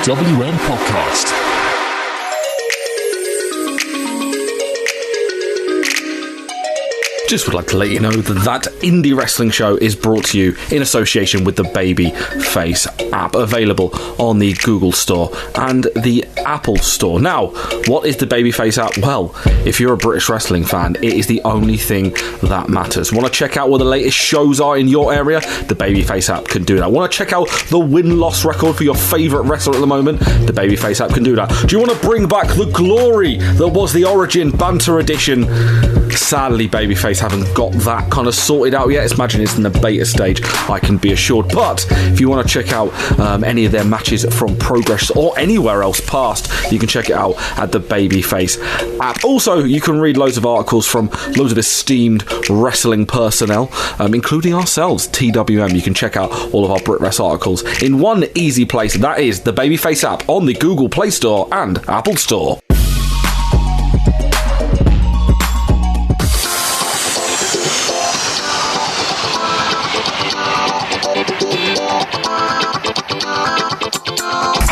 TWM podcast. Just would like to let you know that indie wrestling show is brought to you in association with the Babyface app, available on the Google Store and the Apple Store. Now, what is the Babyface app? Well, if you're a British wrestling fan, it is the only thing that matters. Want to check out what the latest shows are in your area? The Babyface app can do that. Want to check out the win-loss record for your favourite wrestler at the moment? The Babyface app can do that. Do you want to bring back the glory that was the Origin Banter Edition? Sadly, Babyface haven't got that kind of sorted out yet. Imagine it's in the beta stage, I can be assured. But if you want to check out any of their matches from Progress or anywhere else past, you can check it out at the Babyface app. Also, you can read loads of articles from loads of esteemed wrestling personnel, including ourselves, TWM. You can check out all of our BritWres articles in one easy place. That is the Babyface app on the Google Play Store and Apple Store.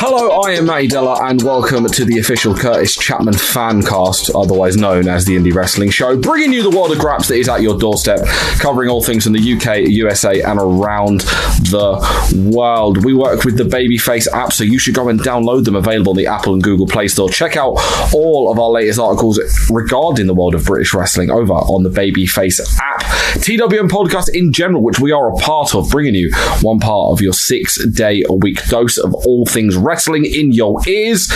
Hello, I am Matty Deller, and welcome to the official Kurtis Chapman fancast, otherwise known as the Indie Wrestling Show, bringing you the world of graps that is at your doorstep, covering all things from the UK, USA, and around the world. We work with the Babyface app, so you should go and download them, available on the Apple and Google Play Store. Check out all of our latest articles regarding the world of British wrestling over on the Babyface app. TWM podcast in general, which we are a part of, bringing you one part of your 6-day-a-week dose of all things wrestling in your ears.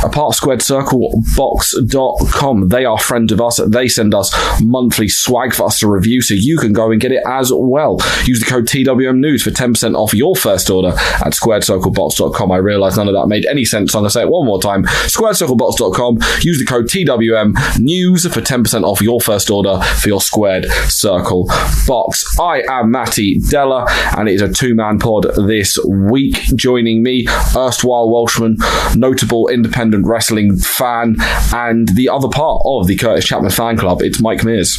A part of SquaredCircleBox.com. They are friends of us. They send us monthly swag for us to review, so you can go and get it as well. Use the code TWM News for 10% off your first order at SquaredCircleBox.com. I realise none of that made any sense, so I'm going to say it one more time. SquaredCircleBox.com. Use the code TWM News for 10% off your first order for your Squared Circle box. I am Matty Deller, and it is a two-man pod this week. Joining me, erstwhile Welshman, notable independent wrestling fan, and the other part of the Kurtis Chapman fan club, it's Mike Mears.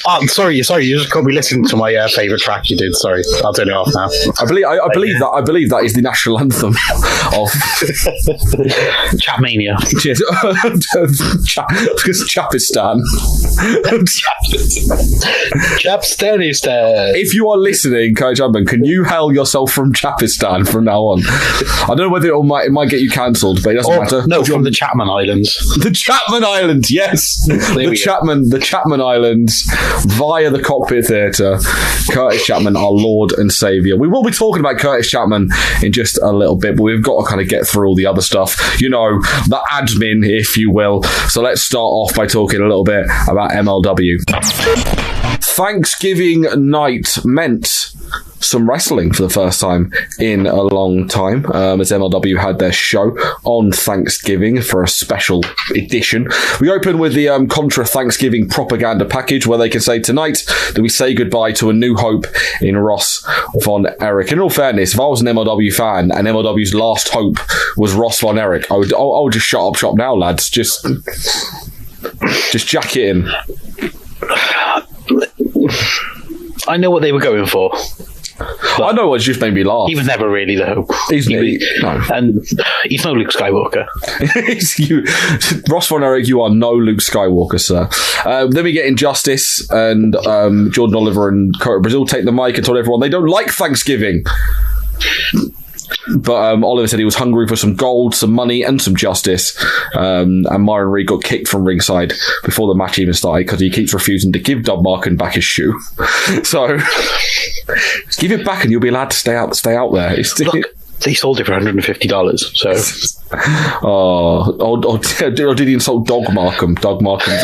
Oh, sorry, you just got me listening to my favourite track you did. Sorry, I'll turn it off now. I believe that is the national anthem of Chapmania. Cheers. Chapistan. Chapstanistan. If you are listening, Kurtis Chapman, can you hail yourself from Chapistan from now on? I don't know whether it might get you cancelled, but it doesn't matter. No, from the Chapman Islands. The Chapman Islands, yes. The Chapman Islands via the Cockpit Theatre. Kurtis Chapman, our Lord and Saviour. We will be talking about Kurtis Chapman in just a little bit, but we've got to kind of get through all the other stuff. You know, the admin, if you will. So let's start off by talking a little bit about MLW. Thanksgiving night meant some wrestling for the first time in a long time, as MLW had their show on Thanksgiving for a special edition. We open with the Contra Thanksgiving propaganda package, where they can say tonight that we say goodbye to a new hope in Ross Von Erich. In all fairness, if I was an MLW fan and MLW's last hope was Ross Von Erich, I would just shut up shop now, lads. Just jack it in. I know what they were going for. I know, it just made me laugh. He was never really the hope. No. And he's no Luke Skywalker. Ross Von Erich, you are no Luke Skywalker, sir. Then we get Injustice, and Jordan Oliver and Kota Brazil take the mic and told everyone they don't like Thanksgiving. But Oliver said he was hungry for some gold, some money, and some justice. And Myron Reed got kicked from ringside before the match even started because he keeps refusing to give Doug Markin back his shoe. So, give it back and you'll be allowed to stay out there. Look, they sold it for $150, so... or did he insult Doug Markham? Doug Markham's...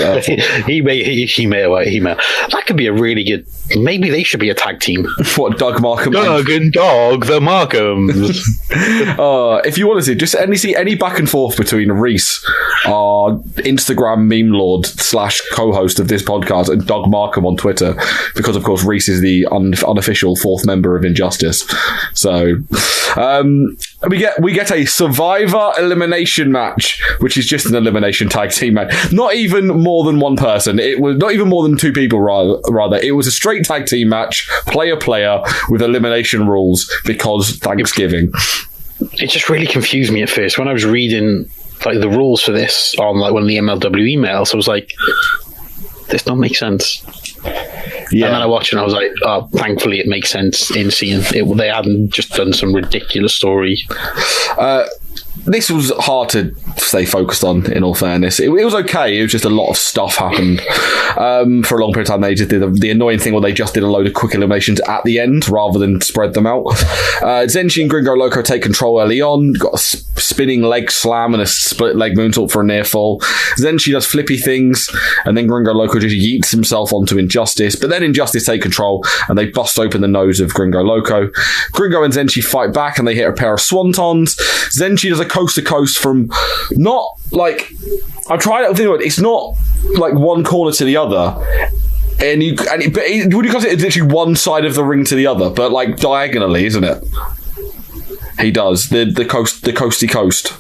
he may. That could be a really good... Maybe they should be a tag team. What, Doug Markham? Doug and Dog, the Markhams. If you want to see, just see any back and forth between Reese, our Instagram meme lord / co-host of this podcast, and Doug Markham on Twitter, because of course Reese is the unofficial fourth member of Injustice. So, we get a Survivor elimination match, which is just an elimination tag team match. Not even more than one person. It was not even more than two people. Rather, it was a straight tag team match, player with elimination rules because Thanksgiving. It just really confused me at first when I was reading like the rules for this on like one of the MLW emails. I was like, this don't make sense. Yeah. And then I watched it and I was like, oh, thankfully it makes sense in seeing it. They hadn't just done some ridiculous story. This was hard to stay focused on, in all fairness. It was okay. It was just a lot of stuff happened. For a long period of time, they just did the annoying thing where they just did a load of quick eliminations at the end rather than spread them out. Zenshi and Gringo Loco take control early on. Got a spinning leg slam and a split leg moonsault for a near fall. Zenshi does flippy things, and then Gringo Loco just yeets himself onto Injustice. But then Injustice take control, and they bust open the nose of Gringo Loco. Gringo and Zenshi fight back, and they hit a pair of swantons. Zenshi does a coast to coast from not like I'm trying to think of it. It's not like one corner to the other, would you consider it's literally one side of the ring to the other, but like diagonally, isn't it? He does the coasty coast.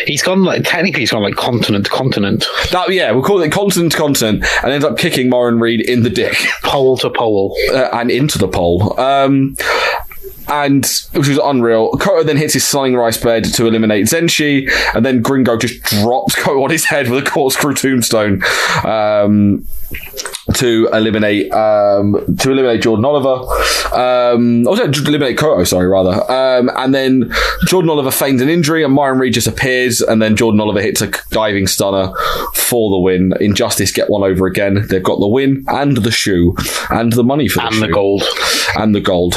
He's gone like continent to continent. We'll call it continent to continent, and ends up kicking Myron Reed in the dick, pole to pole, and into the pole. And which was unreal. Koto then hits his sliding rice bed to eliminate Zenshi, and then Gringo just drops Koto on his head with a corkscrew tombstone to eliminate Jordan Oliver. Eliminate Koto, sorry, rather. And then Jordan Oliver feigns an injury, and Myron Reed just appears, and then Jordan Oliver hits a diving stunner for the win. Injustice get one over again. They've got the win and the shoe and the money for the shoe. And the gold.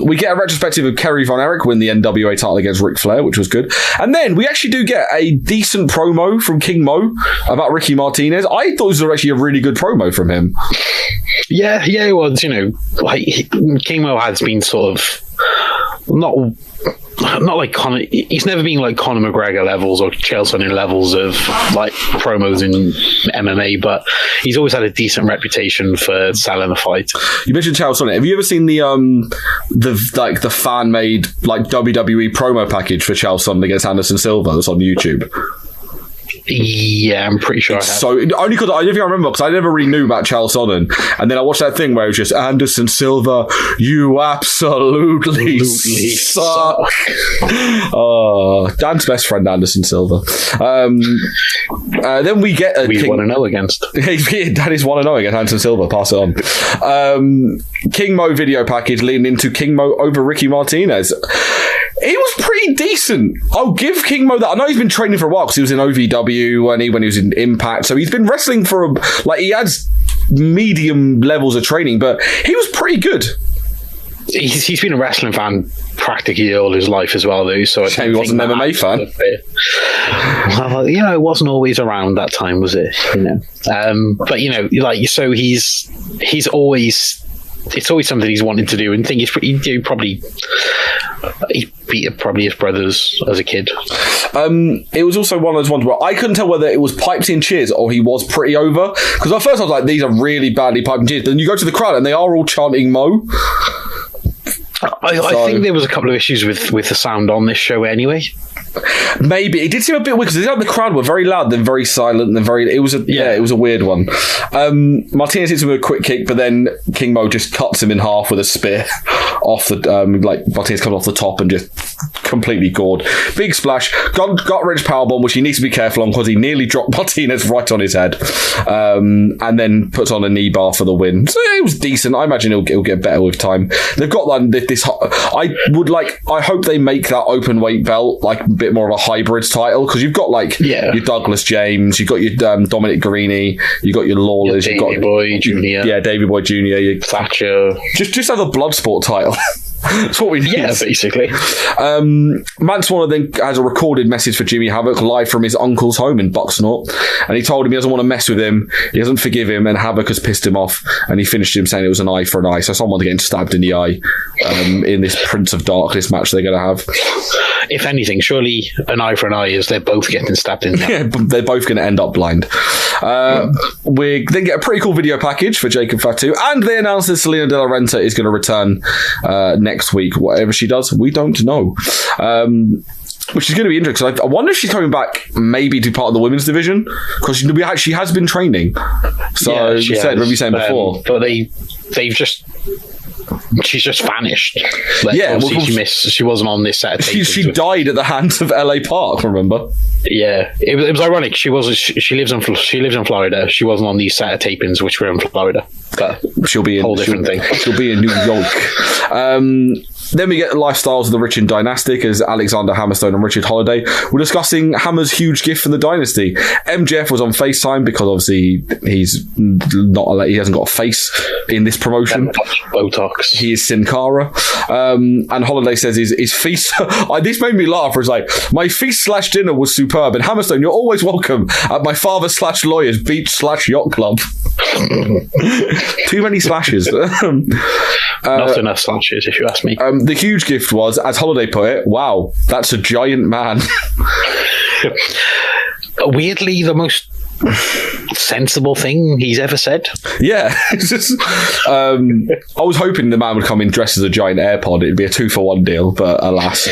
We get a retrospective of Kerry Von Erich win the NWA title against Ric Flair, which was good. And then we actually do get a decent promo from King Mo about Ricky Martinez. I thought this was actually a really good promo from him. Yeah, it was. You know, like King Mo has been sort of not like Conor. He's never been like Conor McGregor levels or Chael Sonnen levels of like promos in MMA, but he's always had a decent reputation for selling a fight. You mentioned Chael Sonnen. Have you ever seen the fan made like WWE promo package for Chael Sonnen against Anderson Silva that's on YouTube? Yeah, I'm pretty sure I have. So only because I remember, because I never really knew about Chael Sonnen, and then I watched that thing where it was just Anderson Silva, you absolutely suck. Oh, Dan's best friend, Anderson Silva. Then we get we 1-0 against. Dan is 1-0 against Anderson Silva. Pass it on. King Mo video package leading into King Mo over Ricky Martinez. He was pretty decent. I'll give King Mo that. I know he's been training for a while because he was in OVW when he was in Impact. So he's been wrestling for he has medium levels of training, but he was pretty good. He's been a wrestling fan practically all his life as well, though. So he wasn't an MMA fan. Well, it wasn't always around that time, was it? But so he's always. It's always something he's wanted to do, and think he beat probably his brothers as a kid. It was also one of those ones where I couldn't tell whether it was piped in cheers or he was pretty over, because at first I was like, these are really badly piped in cheers. Then you go to the crowd and they are all chanting Mo. I think there was a couple of issues with the sound on this show anyway. Maybe it did seem a bit weird because the crowd were very loud, then very silent, then very. It was a weird one. Martinez hits him with a quick kick, but then King Mo just cuts him in half with a spear off the Martinez comes off the top and just completely gored. Big splash, got Rich powerbomb, which he needs to be careful on because he nearly dropped Martinez right on his head, and then puts on a knee bar for the win. So it was decent. I imagine it'll get better with time. They've got this. I hope they make that open weight belt like a bit more of a hybrid title, because you've got your Douglas James, you've got your Dominic Garrini, you've got your Lawlers, you've got Boy Jr. Yeah, Davey Boy Jr. Your Thatcher. Just have a Bloodsport title. That's what we need. Yeah, basically. Mance Warner then has a recorded message for Jimmy Havoc live from his uncle's home in Bucksnort, and he told him he doesn't want to mess with him, he doesn't forgive him, and Havoc has pissed him off, and he finished him saying it was an eye for an eye. So someone's getting stabbed in the eye in this Prince of Darkness match they're going to have. If anything, surely an eye for an eye is they're both getting stabbed in the eye. Yeah, they're both going to end up blind. We then get a pretty cool video package for Jacob Fatu, and they announce that Selena De La Renta is going to return next week. Whatever she does, we don't know. Which is going to be interesting, because I wonder if she's coming back maybe to part of the women's division, because she has been training. So, yeah, remember you saying before. But she's just vanished. She wasn't on this set. She died at the hands of LA Park, remember? Yeah, it was ironic. She lives in Florida. She wasn't on these set of tapings, which were in Florida. But she'll be in a whole different thing. She'll be in New York. Then we get the lifestyles of the rich and dynastic as Alexander Hammerstone and Richard Holiday were discussing Hammer's huge gift from the dynasty. MJF was on FaceTime because obviously he hasn't got a face in this promotion. Botox. He is Sin Cara. And Holiday says his feast. This made me laugh. It's like, my feast/dinner was superb, and Hammerstone, you're always welcome at my father/lawyer's beach/yacht club. Too many slashes. Not enough slashes, if you ask me. The huge gift was, as Holiday put it, wow, that's a giant man. Weirdly, the most sensible thing he's ever said. Yeah, it's just, I was hoping the man would come in dressed as a giant AirPod. It'd be a 2-for-1 deal, but alas.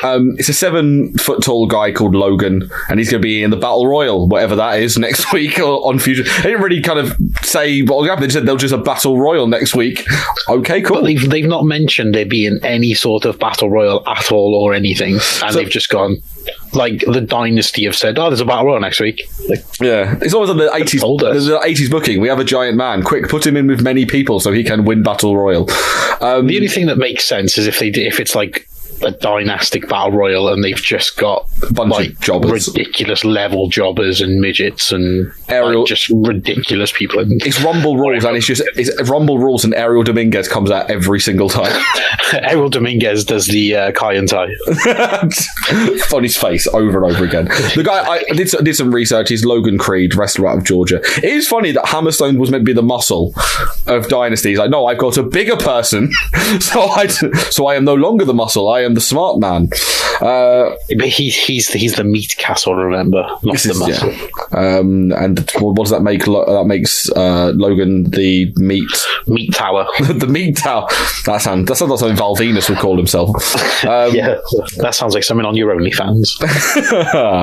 It's a 7-foot-tall guy called Logan, and he's going to be in the Battle Royal, whatever that is, next week on Fusion. They didn't really kind of say what will happen. They said they'll just a Battle Royal next week. Okay, cool. But they've not mentioned there being any sort of Battle Royal at all or anything, and they've just gone, like, the Dynasty have said, there's a Battle Royal next week. Yeah, it's always on the 80s. There's the 80s booking. We have a giant man. Quick, put him in with many people so he can win Battle Royal. The only thing that makes sense is if it's like a dynastic battle royal and they've just got a bunch of jobbers, ridiculous level jobbers and midgets and just ridiculous people. It's Rumble rules, and it's Rumble rules, and Ariel Dominguez comes out every single time. Ariel Dominguez does the Kai and Tai on his face over and over again. The guy, I did some research. He's Logan Creed, wrestler out of Georgia. It is funny that Hammerstone was meant to be the muscle of Dynasty. He's like, no, I've got a bigger person, so I am no longer the muscle. I am the smart man. But he's the meat castle, remember, not the muscle. Yeah. And what does that make? That makes Logan the meat tower. The meat tower. That sounds like something Val Venus would call himself. Yeah, that sounds like something on your OnlyFans.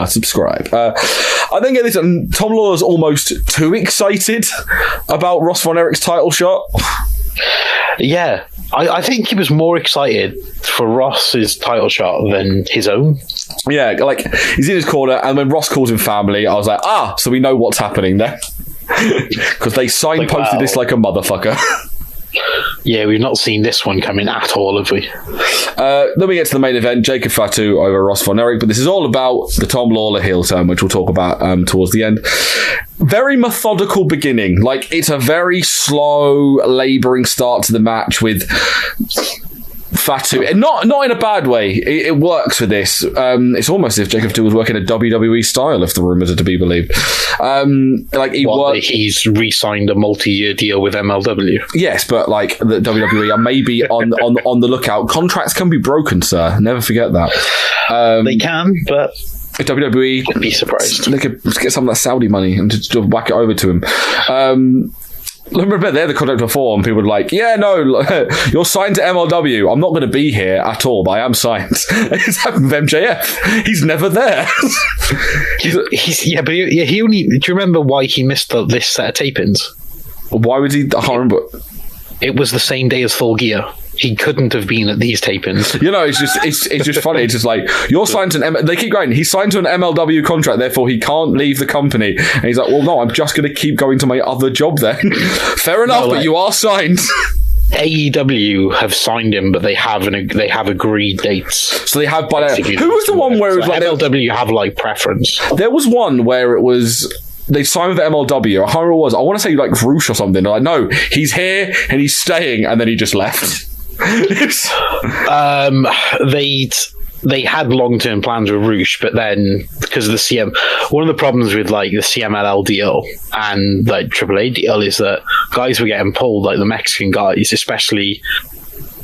Subscribe. I think this. Tom Lawlor's almost too excited about Ross Von Erich's title shot. Yeah, I think he was more excited for Ross's title shot than his own. Yeah, like, he's in his corner, and when Ross calls him family, I was like, so we know what's happening there. Because they signposted this like a motherfucker. Yeah, we've not seen this one coming at all, have we? Then we get to the main event, Jacob Fatu over Ross Von Erich, but this is all about the Tom Lawlor heel turn, which we'll talk about towards the end. Very methodical beginning. Like, it's a very slow, labouring start to the match with Fatu. Not in a bad way. It works for this. It's almost as if Jacob Fatu was working a WWE style, if the rumours are to be believed. He's re-signed a multi-year deal with MLW. Yes, but like the WWE are maybe on the lookout. Contracts can be broken, sir. Never forget that. They can, but WWE I'd be surprised. They could get some of that Saudi money and just whack it over to him. Remember, they're the contract before, and people were like, yeah, no, you're signed to MLW. I'm not going to be here at all, but I am signed. It's happened with MJF. He's never there. He only... Do you remember why he missed this set of tapings? Why would he... I can't remember. It was the same day as Full Gear. He couldn't have been at these tapings. You know, it's just funny. It's just like, you're signed to they keep going, he's signed to an MLW contract, therefore he can't leave the company. And he's like, well, no, I'm just going to keep going to my other job then. Fair enough, but you are signed. AEW have signed him, but they have agreed dates. So they have, but who was the one where it was like MLW have like preference? There was one where it was, they signed with MLW. I can't remember what it was. I want to say like Roosh or something. They're like, no, he's here and he's staying, and then he just left. They had long-term plans with Roosh, but then because of the one of the problems with like the CMLL deal and like AAA deal is that guys were getting pulled, like the Mexican guys, especially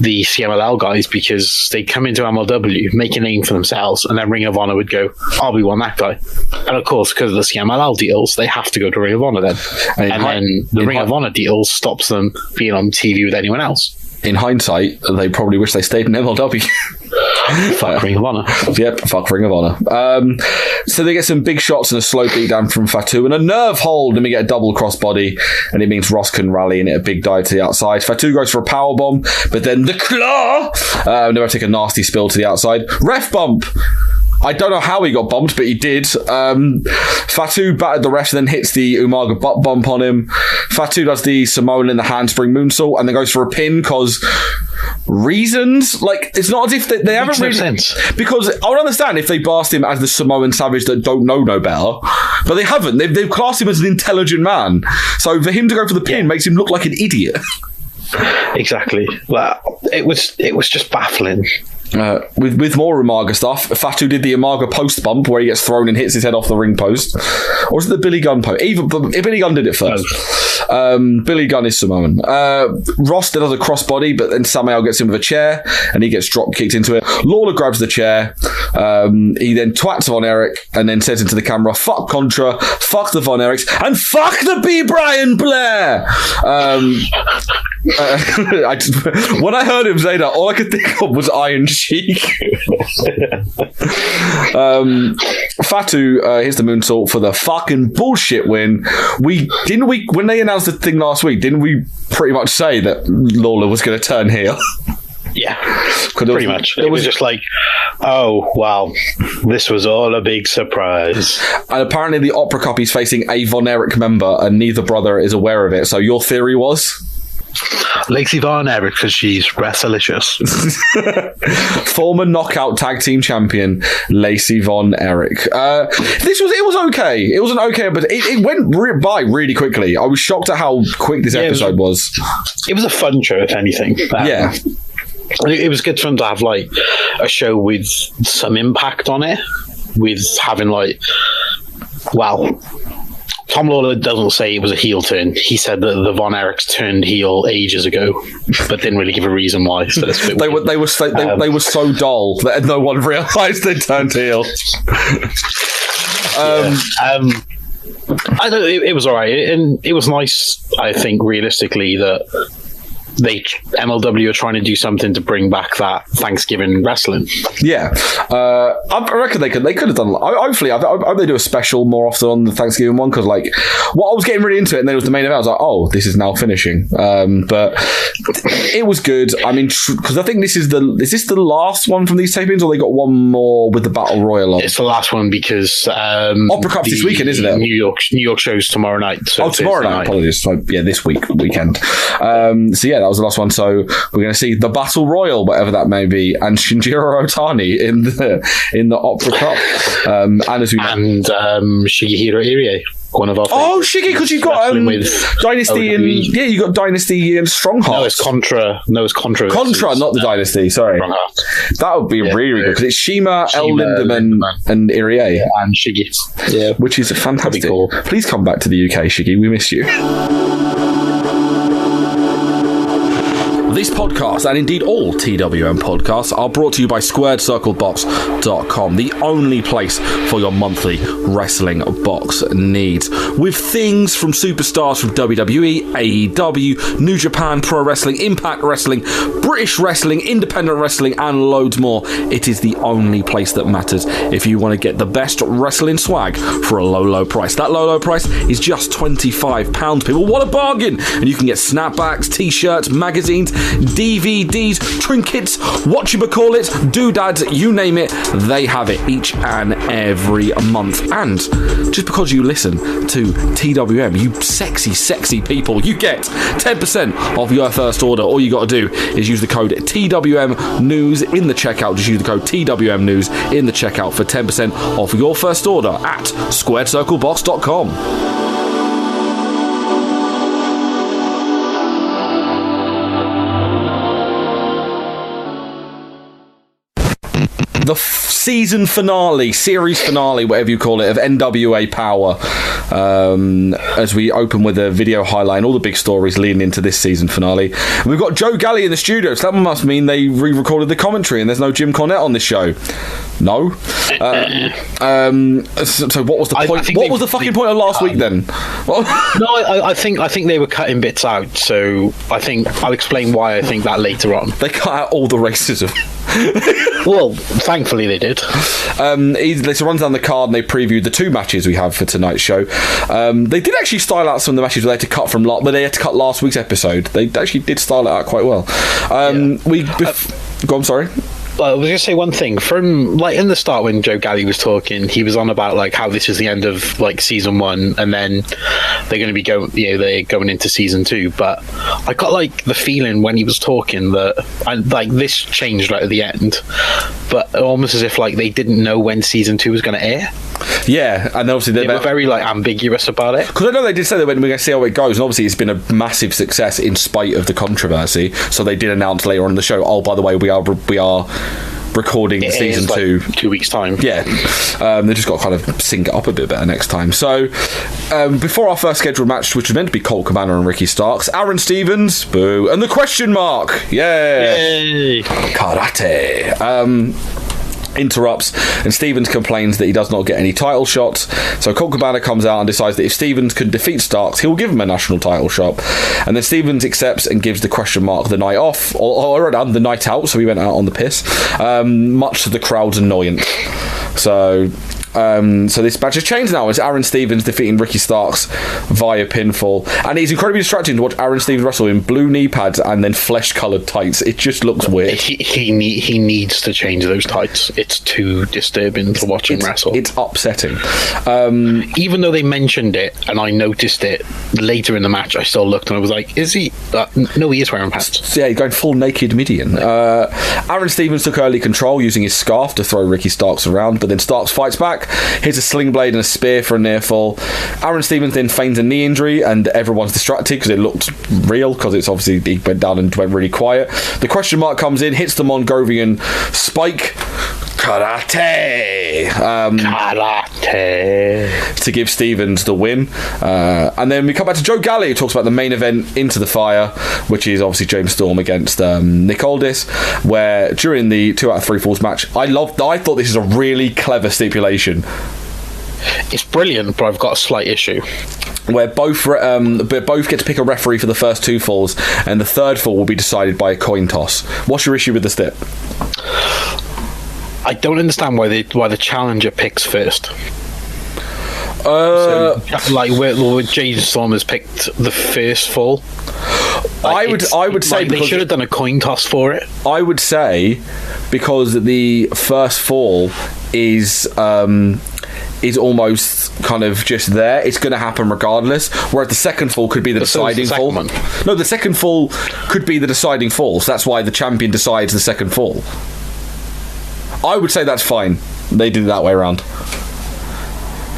the CMLL guys, because they come into MLW, make a name for themselves, and then Ring of Honor would go, we want that guy. And of course, because of the CMLL deals, they have to go to Ring of Honor then. And then the Ring of Honor deal stops them being on TV with anyone else. in hindsight, they probably wish they stayed in MLW. Fuck Ring of Honor. Yep, fuck Ring of Honor. So they get some big shots and a slow beatdown from Fatu and a nerve hold, and we get a double crossbody, and it means Ross can rally and hit a big dive to the outside. Fatu goes for a power bomb, but then the claw. Never take a nasty spill to the outside. Ref bump. I don't know how he got bumped, but he did. Fatu battered the ref and then hits the Umaga butt bump on him. Fatu does the Samoan in the handspring moonsault and then goes for a pin because reasons. Like, it's not as if they haven't really... sense. Because I would understand if they blast him as the Samoan savage that don't know no better, but they haven't. They've classed him as an intelligent man. So for him to go for the pin makes him look like an idiot. Exactly. Well, it was just baffling. With more Umaga stuff, Fatu did the Umaga post bump where he gets thrown and hits his head off the ring post. Or is it the Billy Gunn post? Billy Gunn did it first. Billy Gunn is Samoan. Ross does a crossbody, but then Samael gets him with a chair and he gets drop kicked into it. Lawler grabs the chair. He then twats Von Erich and then says into the camera, "Fuck Contra, fuck the Von Erichs, and fuck the B. Brian Blair." When I heard him say that, all I could think of was Iron Sheik. Fatu hits the moonsault for the fucking bullshit win. When they announced the thing last week, didn't we pretty much say that Lawler was going to turn heel? Yeah, pretty much. It was just like, oh, wow, this was all a big surprise. And apparently the Opera Cup is facing a Von Erich member and neither brother is aware of it. So your theory was? Lacey Von Erich, because she's wrestlicious. Former knockout tag team champion Lacey Von Erich. It was okay. It wasn't okay, but it went by really quickly. I was shocked at how quick this episode was. It was a fun show, if anything. Yeah. It was good for them to have like a show with some impact on it, with having like, well, Tom Lawlor doesn't say it was a heel turn. He said that the Von Erichs turned heel ages ago, but didn't really give a reason why. So they were so dull that no one realised they turned heel. I don't. It was all right, and it was nice. I think realistically that MLW are trying to do something to bring back that Thanksgiving wrestling. Yeah, I reckon they could have done. Hopefully, I hope they do a special more often on the Thanksgiving one, because like, what I was getting really into it, and then it was the main event. I was like, oh, this is now finishing. But it was good. I mean, because I think is this the last one from these tapings, or they got one more with the Battle Royal on? It's the last one because Opera Cup's this weekend, isn't it? New York show's tomorrow night. So tomorrow night. Apologies. So yeah, this weekend. So yeah, that was the last one. So we're going to see the Battle Royal, whatever that may be, and Shinjiro Otani in the Opera Cup, and as we Shigehiro Irie, one of our Shiggy, because you've got Dynasty and you got Dynasty and Strongheart. No, it's Contra. Contra, not the Dynasty. Sorry, that would be really good because it's Shima, El Lindemann, and Irie and Shiggy. Yeah, which is fantastic. Cool. Please come back to the UK, Shiggy. We miss you. This podcast, and indeed all TWM podcasts, are brought to you by SquaredCircleBox.com, the only place for your monthly wrestling box needs. With things from superstars from WWE, AEW, New Japan Pro Wrestling, Impact Wrestling, British Wrestling, Independent Wrestling, and loads more, it is the only place that matters if you want to get the best wrestling swag for a low price. That low price is just £25, people. What a bargain! And you can get snapbacks, t-shirts, magazines, DVDs, trinkets, whatchamacallit, doodads, you name it, they have it each and every month. And just because you listen to TWM, you sexy people, you get 10% off your first order. All you got to do is use the code TWM News in the checkout. Just use the code TWM News in the checkout for 10% off your first order at SquaredCircleBox.com. the season finale, series finale, whatever you call it, of NWA Powerrr, as we open with a video highlight and all the big stories leading into this season finale. And we've got Joe Galli in the studio, so that must mean they re-recorded the commentary and there's no Jim Cornette on this show. No. So what was the point? What was the fucking point of last week then? No, I think they were cutting bits out, so I think I'll explain why I think that later on. They cut out all the racism. Well, thankfully they did. They runs down the card and they previewed the 2 matches we have for tonight's show. They did actually style out some of the matches where they had to cut but they had to cut last week's episode. They actually did style it out quite well. Go on, sorry. I was going to say one thing. From like in the start when Joe Galli was talking, he was on about like how this is the end of like season 1, and then they're going to be they're going into season 2. But I got like the feeling when he was talking that like this changed right at the end, but almost as if like they didn't know when season 2 was going to air. Yeah, and obviously they were very like ambiguous about it. Because I know they did say that we're going to see how it goes, and obviously it's been a massive success in spite of the controversy. So they did announce later on in the show, oh, by the way, we are recording season 2 2 weeks time. Yeah, they just got to kind of sync it up a bit better next time. So before our first scheduled match, which was meant to be Colt Cabana and Ricky Starks, Aaron Stevens, boo, and the question mark, yay. Karate interrupts, and Stevens complains that he does not get any title shots. So Colt Cabana comes out and decides that if Stevens can defeat Starks, he will give him a national title shot. And then Stevens accepts and gives the question mark the night off, or the night out, so he went out on the piss, much to the crowd's annoyance. So this match has changed now. It's Aaron Stevens defeating Ricky Starks via pinfall, and it's incredibly distracting to watch Aaron Stevens wrestle in blue knee pads and then flesh-coloured tights. It just looks weird. He needs to change those tights. It's too disturbing to watch him wrestle. It's upsetting. Even though they mentioned it and I noticed it later in the match, I still looked and I was like, is he? No, he is wearing pants. Yeah, he's going full naked Midian. Aaron Stevens took early control using his scarf to throw Ricky Starks around, but then Starks fights back. Here's a sling blade and a spear for a near fall. Aaron Stevens then feigns a knee injury, and everyone's distracted because it looked real, because it's obviously he went down and went really quiet. The question mark comes in, hits the Mongovian spike. Karate to give Stevens the win. And then we come back to Joe Galli, who talks about the main event, Into the Fire, which is obviously James Storm against Nick Aldis, where during the 2 out of 3 falls match, I thought this is a really clever stipulation. It's brilliant, but I've got a slight issue. Where both get to pick a referee for the first 2 falls, and the third fall will be decided by a coin toss. What's your issue with the stip? I don't understand why the challenger picks first. Where James Storm has picked the first fall. I would say they should have done a coin toss for it. I would say because the first fall is almost kind of just there. It's going to happen regardless. Whereas the second fall could be the deciding fall. No, the second fall could be the deciding fall. So that's why the champion decides the second fall. I would say that's fine. They did it that way around.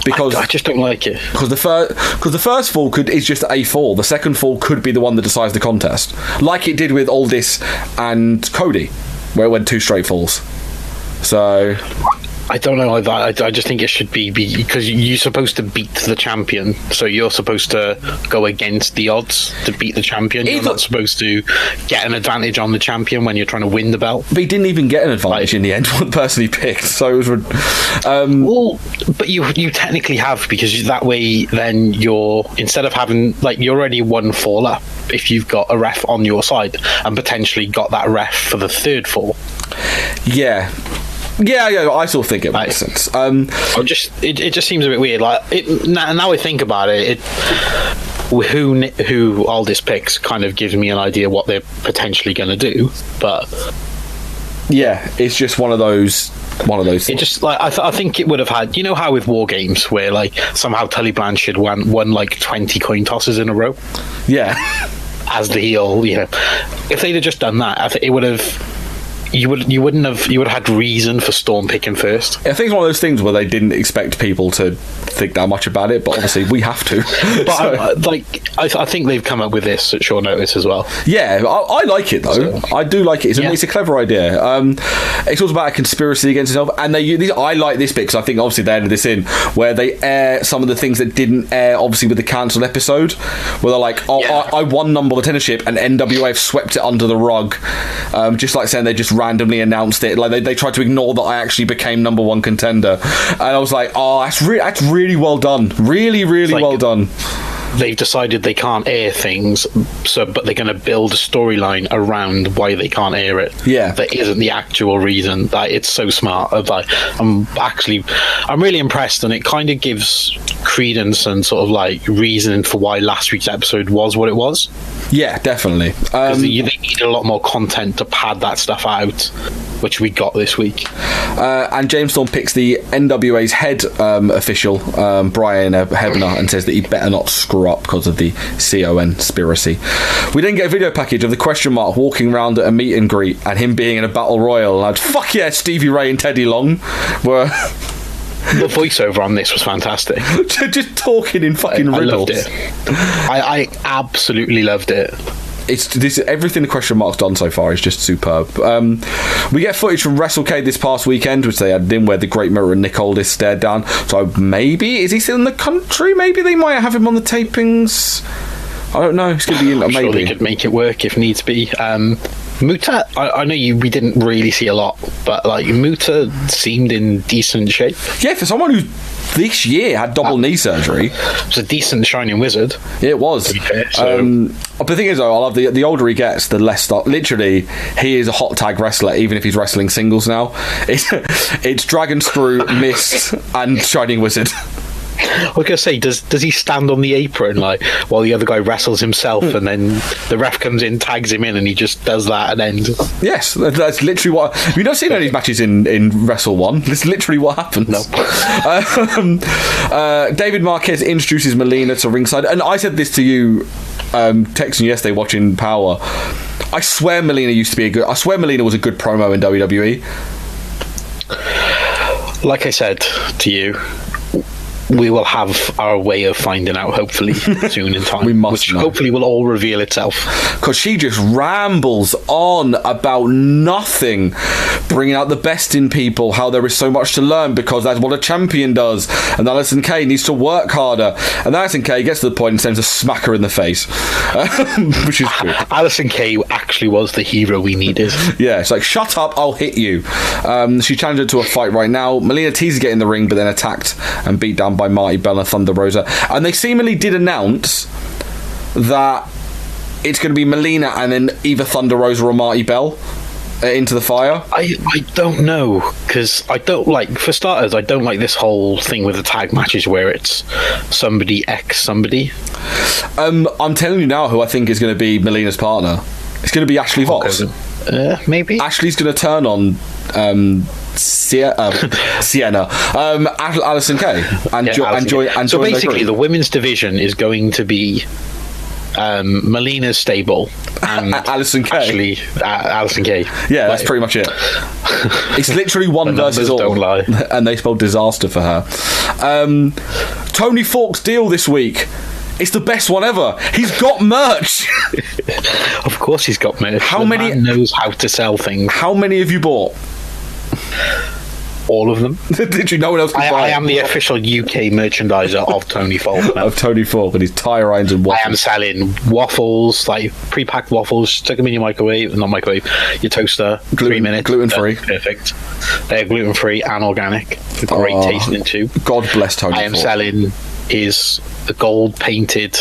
Because I just don't like it. Because the first fall is just a fall. The second fall could be the one that decides the contest, like it did with Aldis and Cody, where it went 2 straight falls. So I don't know. I just think it should be because you're supposed to beat the champion, so you're supposed to go against the odds to beat the champion. You're not supposed to get an advantage on the champion when you're trying to win the belt. But he didn't even get an advantage in the end. One person he picked, so it was. Well, but you technically have, because that way then you're, instead of having you're already 1 fall up if you've got a ref on your side and potentially got that ref for the third fall. Yeah. Yeah, I still think it makes sense. It just seems a bit weird. Now I think about it, who Aldis picks kind of gives me an idea what they're potentially going to do. But yeah, it's just one of those. It just I think it would have had, how with War Games where somehow Tully Blanchard won 20 coin tosses in a row. Yeah, as the heel, if they'd have just done that, I think it would have you would have had reason for Storm picking first. I think it's one of those things where they didn't expect people to think that much about it, but obviously we have to. But I think they've come up with this at short notice as well. Yeah, I like it though. I do like it. It's a clever idea. It's also about a conspiracy against itself, and I like this bit because I think obviously they added this in where they air some of the things that didn't air obviously with the cancelled episode, where they're like, I won number one contendership and NWA have swept it under the rug, just like saying they just randomly announced it, like they tried to ignore that I actually became number one contender, and I was like, that's really well done, really well done. They've decided they can't air things, but they're going to build a storyline around why they can't air it. Yeah, that isn't the actual reason. That it's so smart. I'm really impressed, and it kind of gives credence and sort of like reason for why last week's episode was what it was. Yeah, definitely. They needed a lot more content to pad that stuff out, which we got this week. And James Storm picks the NWA's head official, Brian Hebner, and says that he better not screw up because of the conspiracy. We then get a video package of the question mark walking around at a meet and greet and him being in a battle royal. And fuck yeah, Stevie Ray and Teddy Long were... The voiceover on this was fantastic. Just talking in fucking riddles. I loved it. I absolutely loved it. Everything the question mark's done so far is just superb. We get footage from WrestleCade this past weekend, which they had in where the Great Mirror and Nick Aldis stared down. So maybe is he still in the country? Maybe they might have him on the tapings. I don't know. It's going to be maybe. Sure they could make it work if needs be. Muta, I know we didn't really see a lot, but like Muta seemed in decent shape. Yeah, for someone who this year had double knee surgery, it was a decent shining wizard. It was. To be fair, so. But the thing is, though, I love the older he gets, the less stuff. Literally, he is a hot tag wrestler, even if he's wrestling singles now. It's Dragon Screw, Mist, and Shining Wizard. I was going to say, does he stand on the apron like while the other guy wrestles himself, and then the ref comes in, tags him in, and he just does that and ends? Yes, that's literally what. We've not seen any of these matches in Wrestle One. This is literally what happens. No. David Marquez introduces Melina to ringside, and I said this to you, texting you yesterday watching Powerrr. I swear Melina was a good promo in WWE. Like I said to you, we will have our way of finding out hopefully soon in time. We must which know. Hopefully will all reveal itself. Because she just rambles on about nothing, bringing out the best in people, how there is so much to learn because that's what a champion does, and Alison Kay needs to work harder, and Alison Kay gets to the point and sends a smacker in the face, which is good. Alison Kay actually was the hero we needed. Yeah, it's like, shut up, I'll hit you. She challenged her to a fight right now. Melina teases get in the ring, but then attacked and beat down by Marty Bell and Thunder Rosa, and they seemingly did announce that it's going to be Melina and then either Thunder Rosa or Marty Bell into the fire. I don't know, because I don't like, for starters, I don't like this whole thing with the tag matches where it's somebody x somebody. I'm telling you now who I think is going to be Melina's partner. It's going to be Ashley Vox. Maybe Ashley's going to turn on Sienna, Alison Kay, and Joy. So basically, the women's division is going to be Melina's stable and Alison Kay. Alison Kay. Yeah, that's pretty much it. It's literally one versus all, don't lie. And they spelled disaster for her. Tony Falk's deal this week. It's the best one ever. He's got merch. Of course he's got merch. How many? Man knows how to sell things. How many have you bought? All of them. Did you? No one else can buy I am the official UK merchandiser of Tony Falk. Of Tony Falk and his tire irons and waffles. I am selling waffles, like pre-packed waffles. Stick them in your microwave, not microwave, your toaster. 3 minutes. Gluten-free. Perfect. They're gluten-free and organic. Great tasting too. God bless Tony Falk. I am selling is the gold painted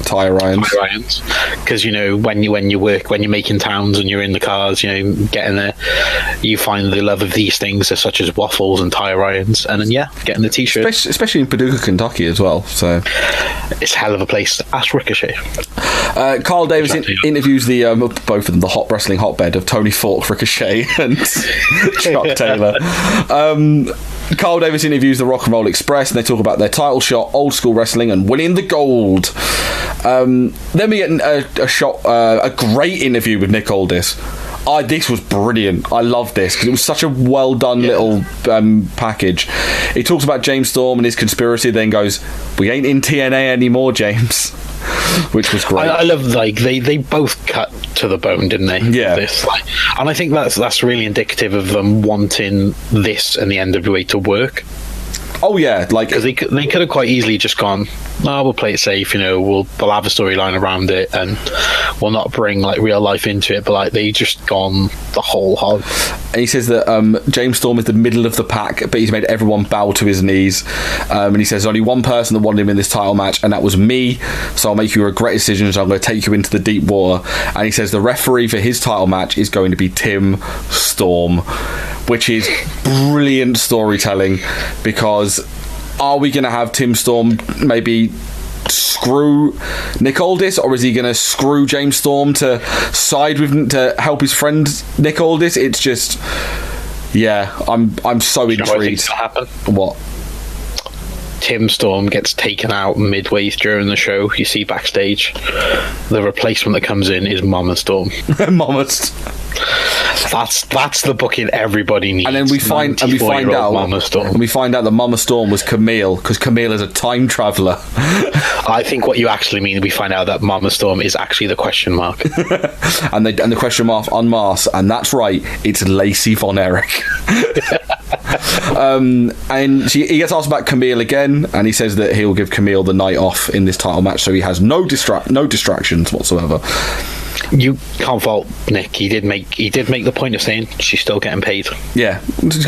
tire irons, because you know when you work, when you're making towns and you're in the cars, you know, getting there, you find the love of these things such as waffles and tire irons, and then getting the t-shirt, especially in Paducah, Kentucky as well. So it's a hell of a place. Ask Ricochet. Carl Davis interviews the both of them, the hot wrestling hotbed of Tony Falk, Ricochet, and Chuck Taylor. Carl Davis interviews the Rock and Roll Express, and they talk about their title shot, old school wrestling, and winning the gold. Then we get a great interview with Nick Aldis. This was brilliant. I love this because it was such a well done little package. He talks about James Storm and his conspiracy, then goes, "We ain't in TNA anymore, James," which was great. I love they both cut to the bone, didn't they? Yeah. And I think that's really indicative of them wanting this and the NWA to work. Oh yeah, because they could have quite easily just gone, "No, we'll play it safe. They'll have a storyline around it, and we'll not bring real life into it." But they just gone the whole hog. And he says that James Storm is the middle of the pack, but he's made everyone bow to his knees. And he says there's only one person that wanted him in this title match, and that was me. So I'll make you regret decisions. I'm going to take you into the deep water. And he says the referee for his title match is going to be Tim Storm, which is brilliant storytelling, because are we going to have Tim Storm maybe screw Nick Aldis, or is he going to screw James Storm to side with to help his friend Nick Aldis? It's just, I'm so intrigued. What I think's gonna happen? What? Tim Storm gets taken out midway during the show. You see backstage, the replacement that comes in is Mama Storm. That's the booking everybody needs. And then we find out that Mama Storm was Camille, because Camille is a time traveller. I think what you actually mean, we find out that Mama Storm is actually the question mark. and the question mark unmasks, and that's right, it's Lacey Von Erich. And he gets asked about Camille again, and he says that he'll give Camille the night off in this title match, so he has no distractions whatsoever. You can't fault Nick. He did make the point of saying she's still getting paid. Yeah,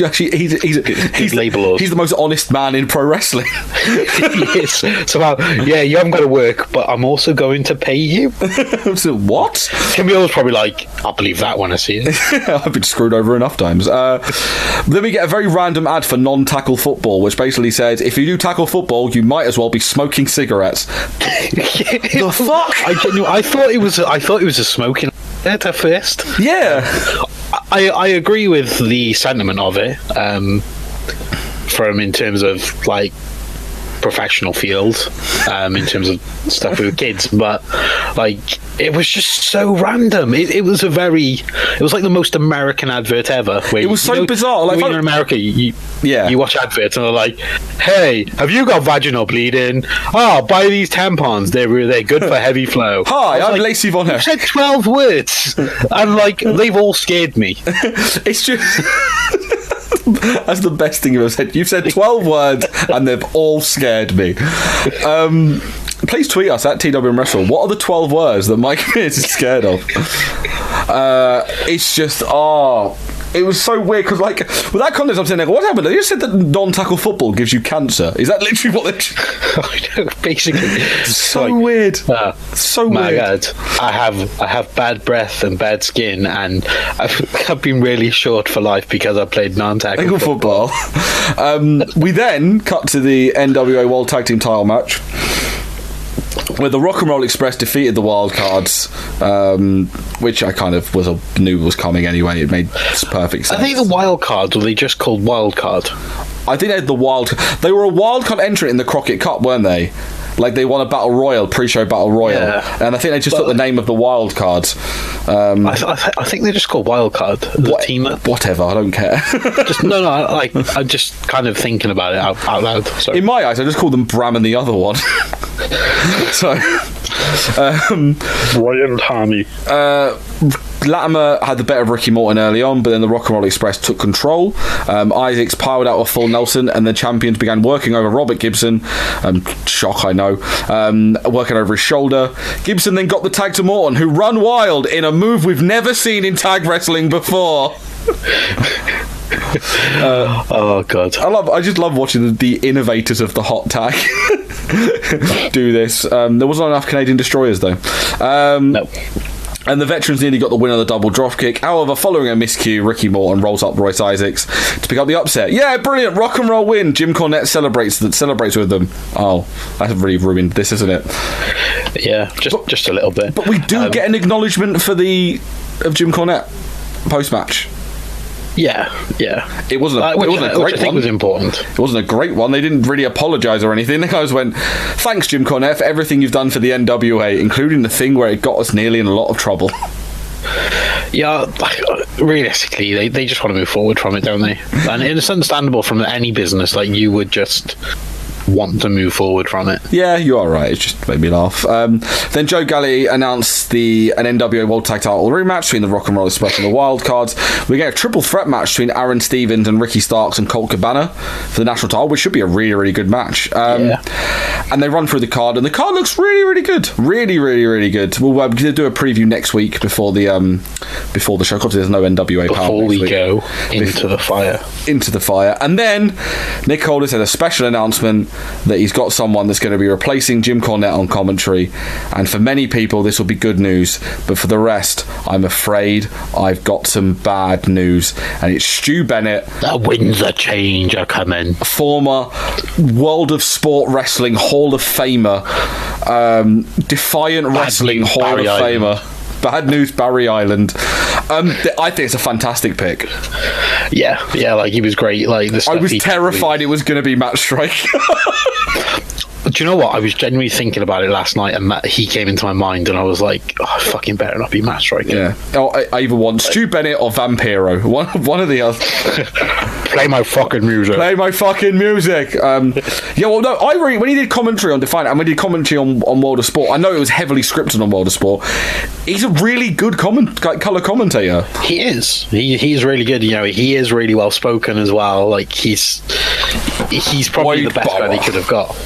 actually, he's label. He's the most honest man in pro wrestling. He is. So, you haven't got to work, but I'm also going to pay you. So what? Camille's probably like, I'll believe that when I see it. I've been screwed over enough times. Then we get a very random ad for non-tackle football, which basically says, if you do tackle football, you might as well be smoking cigarettes. The fuck? I thought it was a smoking at first. Yeah, I agree with the sentiment of it. From in terms of professional field, in terms of stuff with kids, but it was just so random. It was like the most American advert ever. Where, it was so bizarre. When you're in America, you watch adverts and they're like, "Hey, have you got vaginal bleeding? Oh, buy these tampons. They're good for heavy flow." Hi, I'm Lacey Von Erich. You said 12 words, and they've all scared me. It's just. That's the best thing you've ever said. You've said 12 words and they've all scared me. Please tweet us at TWM Wrestle. What are the 12 words that Mike Mears is scared of? It's just, it was so weird, because with that context I'm saying, what happened? They just said that non-tackle football gives you cancer. Is that literally what they basically? So weird. So my weird. God, I have bad breath and bad skin, and I've been really short for life because I played non-tackle football. We then cut to the NWA World Tag Team title match, where the Rock and Roll Express defeated the Wildcards, which I kind of knew was coming anyway. It made perfect sense. I think the Wildcards, were they just called Wildcard? I think they had they were a Wildcard entrant in the Crockett Cup, weren't they? They won a battle royal, pre-show battle royal, and I think they just took the name of the Wildcards. I think they're just called Wildcard. The team. Whatever, I don't care. I'm just kind of thinking about it out loud. Sorry. In my eyes, I just call them Bram and the other one. So, Royal Harmy. Latimer had the better of Ricky Morton early on, but then the Rock and Roll Express took control. Isaacs piled out a full Nelson, and the champions began working over Robert Gibson. Shock, I know. Working over his shoulder. Gibson then got the tag to Morton, who run wild in a move we've never seen in tag wrestling before. Oh God! I just love watching the innovators of the hot tag do this. There wasn't enough Canadian destroyers though. No. And the veterans nearly got the win on the double dropkick. However, following a miscue, Ricky Morton rolls up Royce Isaacs to pick up the upset. Yeah, brilliant, rock and roll win. Jim Cornette celebrates with them. Oh, that's really ruined this, isn't it? Yeah, just a little bit. But we do get an acknowledgement of Jim Cornette post-match. Yeah. It wasn't a great one. I think was important. It wasn't a great one. They didn't really apologise or anything. The guys went, "Thanks, Jim Cornette, for everything you've done for the NWA, including the thing where it got us nearly in a lot of trouble." Yeah, realistically, they just want to move forward from it, don't they? And it's understandable from any business. Like, you would just want to move forward from it. Yeah, you are right. It just made me laugh. Then Joe Galli announced an NWA World Tag Title rematch between the Rock and Roll Express and the Wildcards. We get a triple threat match between Aaron Stevens and Ricky Starks and Colt Cabana for the national title, which should be a really, really good match. And they run through the card, and the card looks really, really good. Really, really, really good. We'll do a preview next week before the show. Obviously, there's no NWA Powerrr. Before we go into the fire. Into the fire. And then Nick Aldis had a special announcement that he's got someone that's going to be replacing Jim Cornette on commentary, and for many people this will be good news, but for the rest, I'm afraid I've got some bad news, and it's Stu Bennett. The winds of change are coming. Former World of Sport Wrestling Hall of Famer, Defiant Wrestling Hall of Famer. Bad news, Barry Island. I think it's a fantastic pick. Yeah, like, he was great. Like, I was terrified it was going to be Matt Striker. Do you know what? I was genuinely thinking about it last night, and he came into my mind, and I was like, "Oh, fucking better not be Matt Striker." Yeah. I either want Stu Bennett or Vampiro. One of the other. Play my fucking music. Play my fucking music. Yeah. Well, no. When he did commentary on Defiant, and when he did commentary on World of Sport, I know it was heavily scripted on World of Sport. He's a really good color commentator. He is. He's really good. You know, he is really well spoken as well. Like, he's probably the best guy he could have got.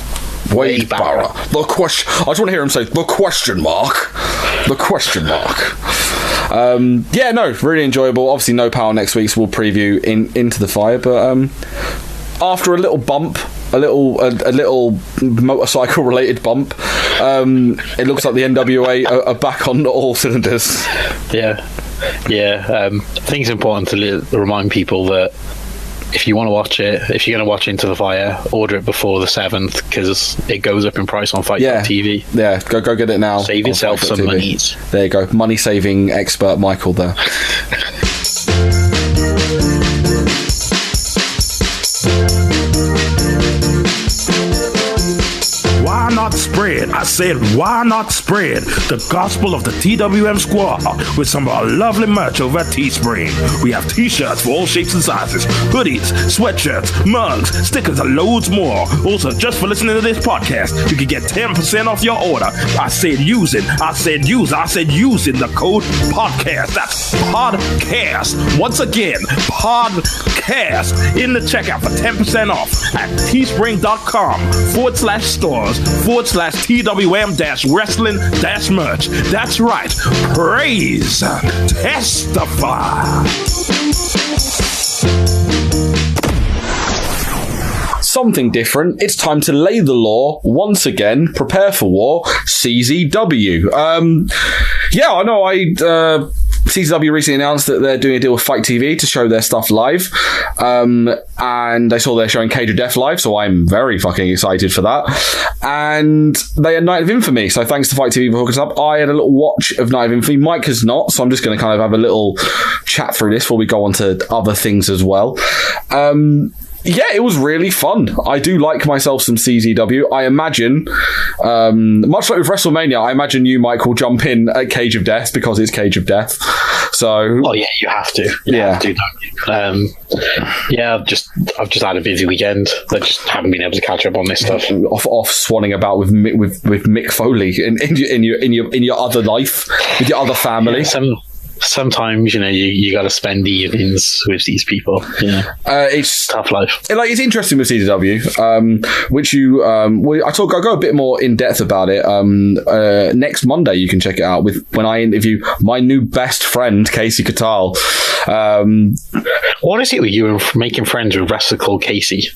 Wade Barra. The question. I just want to hear him say the question mark. The question mark. Yeah, no, really enjoyable. Obviously, no power next week, so we'll preview into the fire. But after a little bump, a little motorcycle related bump, it looks like the NWA are back on all cylinders. Yeah. I think it's important to remind people that if you want to watch it, if you're going to watch Into the Fire, order it before the 7th, because it goes up in price on Fight.tv. Yeah, go get it now. Save yourself some monies. There you go. Money saving expert Michael there. Why not spread? I said, why not spread the gospel of the TWM squad with some of our lovely merch over at Teespring? We have t-shirts for all shapes and sizes, hoodies, sweatshirts, mugs, stickers, and loads more. Also, just for listening to this podcast, you can get 10% off your order. I said using the code podcast. That's podcast. Once again, podcast in the checkout for 10% off at teespring.com/stores/TWM-wrestling-merch. That's right. Praise. Testify. Something different. It's time to lay the law once again. Prepare for war. CZW. Yeah, I know. CZW recently announced that they're doing a deal with Fight TV to show their stuff live. And I saw they're showing Cage of Death live, so I'm very fucking excited for that. And they had Night of Infamy, so thanks to Fight TV for hooking us up. I had a little watch of Night of Infamy. Mike has not, so I'm just going to kind of have a little chat through this before we go on to other things as well. Yeah, it was really fun. I do like myself some CZW. I imagine, much like with WrestleMania, I imagine you, Mike, will jump in at Cage of Death because it's Cage of Death. So, oh yeah, you have to. You have to, don't you? Yeah, I've just had a busy weekend. I just haven't been able to catch up on this stuff. Off swanning about with Mick Foley in your other life with your other family. Yeah, sometimes, you know, you got to spend the evenings with these people. Yeah, it's tough life. It's interesting with CZW, which I go a bit more in depth about it. Next Monday, you can check it out when I interview my new best friend Casey Catal. What is it with you and making friends with wrestler called Casey?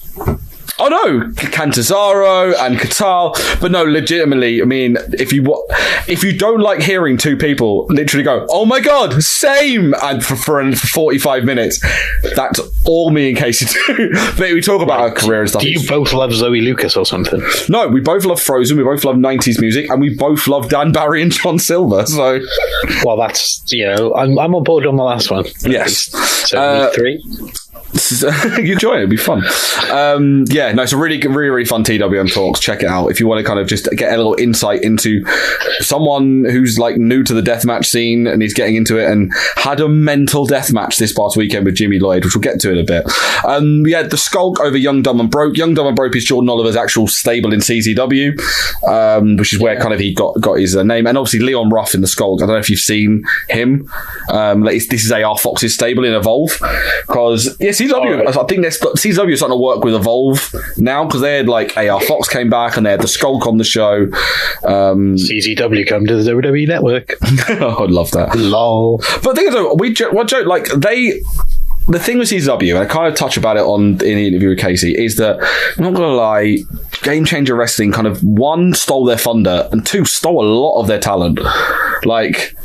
Oh no, Cantazaro and Catal, but no, legitimately. I mean, if you don't like hearing two people literally go, "Oh my god, same," and for 45 minutes, that's all me and Casey do. But we talk about our career and stuff. Do you both love Zoe Lucas or something? No, we both love Frozen. We both love 90s music, and we both love Dan Barry and John Silver. So, well, that's I'm on board on the last one. Yes. So week 3. You enjoy it. It'll be fun. It's a really, really, really fun TWM talks. Check it out if you want to kind of just get a little insight into someone who's like new to the deathmatch scene and he's getting into it and had a mental deathmatch this past weekend with Jimmy Lloyd, which we'll get to in a bit. We had the Skulk over Young, Dumb and Broke. Young, Dumb and Broke is Jordan Oliver's actual stable in CZW, which is where kind of he got his name. And obviously Leon Ruff in the Skulk. I don't know if you've seen him. This is AR Fox's stable in Evolve, because CZW, I think CZW is starting to work with Evolve now, because they had like AR Fox came back and they had the Skulk on the show. CZW come to the WWE Network. I'd love that. Lol. But the thing is, like the thing with CZW, and I kind of touch about it in the interview with Casey, is that, I'm not going to lie, Game Changer Wrestling kind of, one, stole their thunder, and two, stole a lot of their talent. Like,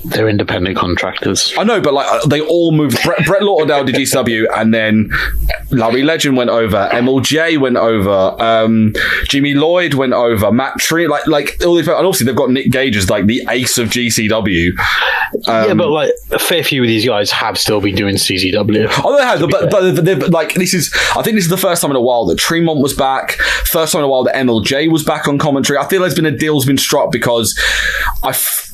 they're independent contractors. I know, but like they all moved. Brett Lauderdale did GCW, and then Larry Legend went over. MLJ went over. Jimmy Lloyd went over. Matt Tree, like all these. And obviously they've got Nick Gage as like the ace of GCW. But like a fair few of these guys have still been doing CZW. Oh, they have, but like this is. I think this is the first time in a while that Tremont was back. First time in a while that MLJ was back on commentary. I feel there's been a deal's been struck because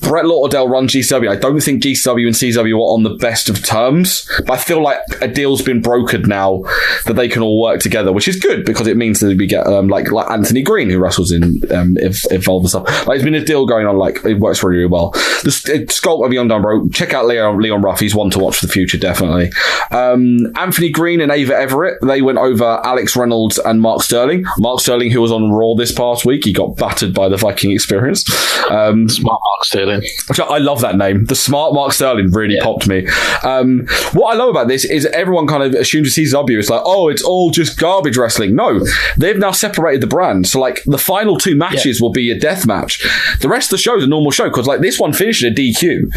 Brett Lauderdale runs GCW. I don't think GCW and CZW are on the best of terms, but I feel like a deal's been brokered now that they can all work together, which is good because it means that we get like Anthony Green, who wrestles in Evolve and stuff. Like, there's been a deal going on, like it works really, really well. The Sculpt of Young Dumb Broke, check out Leon Ruff. He's one to watch for the future, definitely. Anthony Green and Ava Everett, they went over Alex Reynolds and Mark Sterling. Mark Sterling, who was on Raw this past week, he got battered by the Viking Experience. Smart Mark Sterling. I love that name. The Smart Mark Sterling really popped me. What I love about this is everyone kind of assumes CZW. It's like, oh, it's all just garbage wrestling. No, they've now separated the brand. So like the final two matches will be a death match. The rest of the show is a normal show because like this one finished a DQ.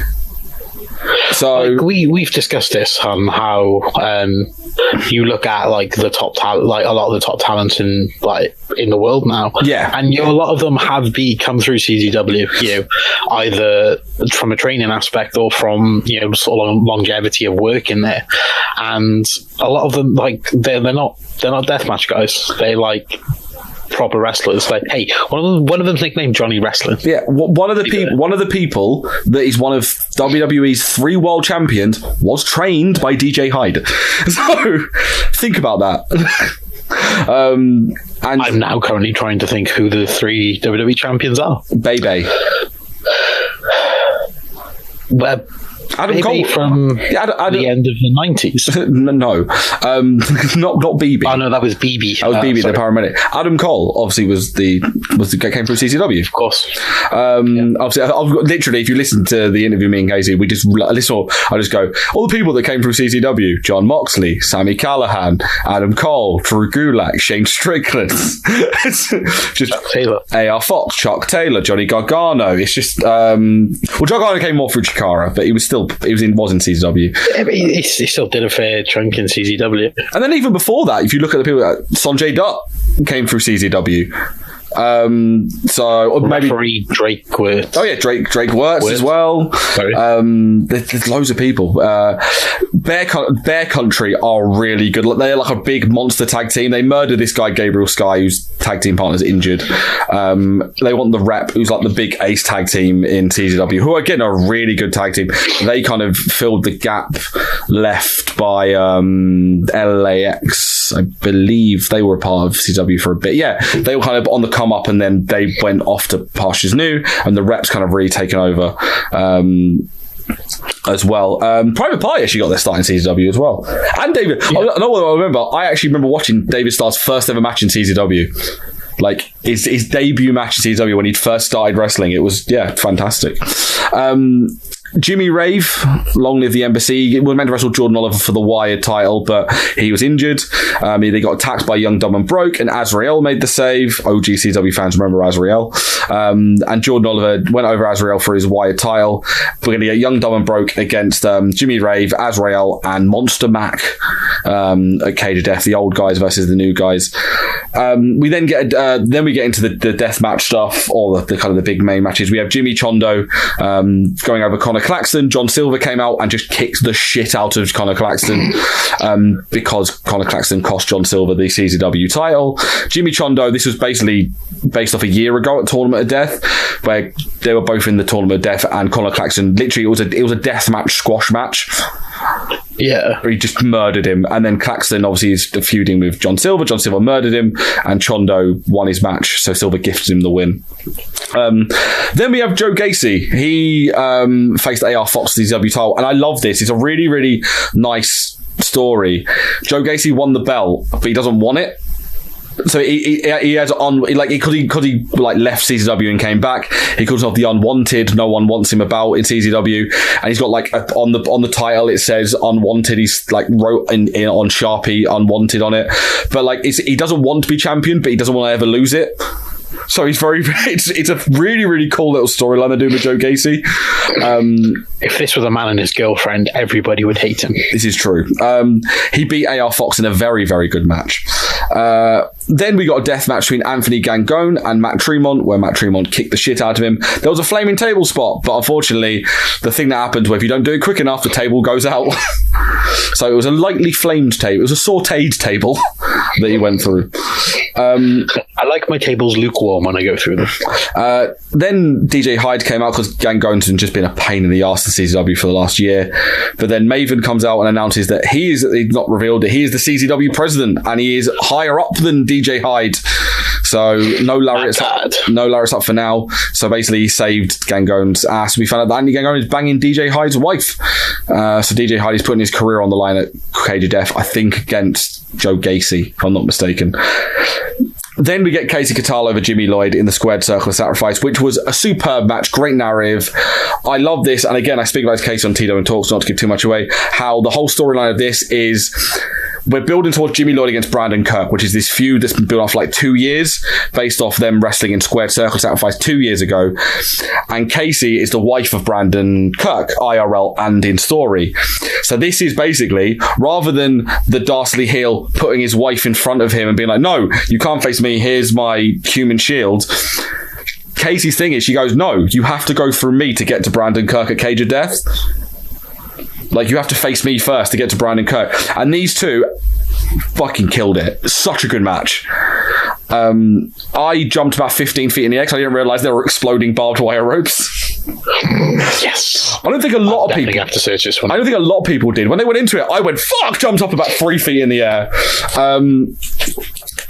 So like we've discussed this on how you look at like the top talent, like a lot of the top talents in the world now, and a lot of them have come through CZW, either from a training aspect or from sort of longevity of work in there, and a lot of them they're not deathmatch guys. They like proper wrestlers. Like, hey, one of them's nicknamed Johnny Wrestling. Yeah, one of the people that is one of WWE's 3 world champions was trained by DJ Hyde. So think about that. And I'm now currently trying to think who the 3 WWE champions are. Bebe. Well, Adam Cole from the end of the 90s. No, not BB. Oh no, that was BB. That was BB, the paramedic. Adam Cole obviously was the came from CCW, of course. Obviously, literally, if you listen to the interview, me and Casey, we just listen. I just go all the people that came from CCW: John Moxley, Sammy Callahan, Adam Cole, Drew Gulak, Shane Strickland, just Chuck Taylor, AR Fox, Chuck Taylor, Johnny Gargano. It's just Chuck Gargano came more through Chikara, but he was in CZW. Yeah, but he still did a fair chunk in CZW. And then even before that, if you look at the people, Sanjay Dutt came through CZW. So maybe Drake Wirtz. Oh yeah, Drake Wirtz as well. There's loads of people. Bear Country are really good. They're like a big monster tag team. They murdered this guy Gabriel Sky, whose tag team partner's injured. They want the Rep, who's like the big ace tag team in CZW, who again are a really good tag team. They kind of filled the gap left by LAX. I believe they were a part of CZW for a bit. Yeah, they were kind of on the come up, and then they went off to pastures new, and the Reps kind of really taken over as well. Private Party actually got their start in CZW as well. And David, I know what I remember. I actually remember watching David Starr's first ever match in CZW. Like his debut match in CZW when he first started wrestling. It was fantastic. Jimmy Rave, long live the Embassy. He was meant to wrestle Jordan Oliver for the Wired title, but he was injured. They got attacked by Young, Dumb and Broke, and Azrael made the save. OG CW fans remember Azrael. And Jordan Oliver went over Azrael for his Wired title. We're going to get Young, Dumb and Broke against Jimmy Rave, Azrael, and Monster Mac at Cage of Death, the old guys versus the new guys. We then get get into the deathmatch stuff, or the kind of the big main matches, we have Jimmy Chondo going over Connor Claxton. John Silver came out and just kicked the shit out of Connor Claxton because Connor Claxton cost John Silver the CZW title. Jimmy Chondo, this was basically based off a year ago at Tournament of Death, where they were both in the Tournament of Death, and Connor Claxton, literally it was a deathmatch squash match. Yeah. He just murdered him. And then Claxton obviously is feuding with John Silver. John Silver murdered him, and Chondo won his match, so Silver gifted him the win. Then we have Joe Gacy. He faced AR Fox CZW title, and I love this. It's a really, really nice story. Joe Gacy won the belt, but he doesn't want it. So he has on, like, because he left CZW and came back, he calls himself the Unwanted. No one wants him about in CZW, and he's got like on the title it says Unwanted. He's like wrote in on Sharpie Unwanted on it, but like he doesn't want to be champion, but he doesn't want to ever lose it. So he's it's a really, really cool little storyline they're doing with Joe Gacy. If this was a man and his girlfriend, everybody would hate him. This is true. He beat AR Fox in a very, very good match. Then we got a death match between Anthony Gangone and Matt Tremont, where Matt Tremont kicked the shit out of him. There was a flaming table spot, but unfortunately, the thing that happens where if you don't do it quick enough, the table goes out. So it was a lightly flamed table. It was a sautéed table that he went through. I like my tables lukewarm when I go through them. Then DJ Hyde came out because Gangone's just been a pain in the arse to CZW for the last year. But then Maven comes out and announces that he's not revealed it. He is the CZW president, and he is higher up than DJ Hyde. So no lariats up for now. So basically he saved Gangone's ass. We found out that Andy Gangone is banging DJ Hyde's wife. So DJ Hyde is putting his career on the line at Cage of Death, I think against Joe Gacy, if I'm not mistaken. Then we get Casey Cattell over Jimmy Lloyd in the Squared Circle of Sacrifice, which was a superb match, great narrative. I love this, and again, I speak about Casey on Tito and Talks, not to give too much away, how the whole storyline of this is we're building towards Jimmy Lloyd against Brandon Kirk, which is this feud that's been built off like 2 years, based off them wrestling in Squared Circle Sacrifice 2 years ago. And Casey is the wife of Brandon Kirk, IRL and in story. So this is basically, rather than the dastardly heel putting his wife in front of him and being like, no, you can't face me, here's my human shield. Casey's thing is, she goes, no, you have to go through me to get to Brandon Kirk at Cage of Death. Like, you have to face me first to get to Brandon Kirk. And these two fucking killed it. Such a good match. I jumped about 15 feet in the air because I didn't realise there were exploding barbed wire ropes. Yes. I don't think a lot of people have to search this one. I don't think a lot of people did. When they went into it, I went, fuck, jumped up about 3 feet in the air.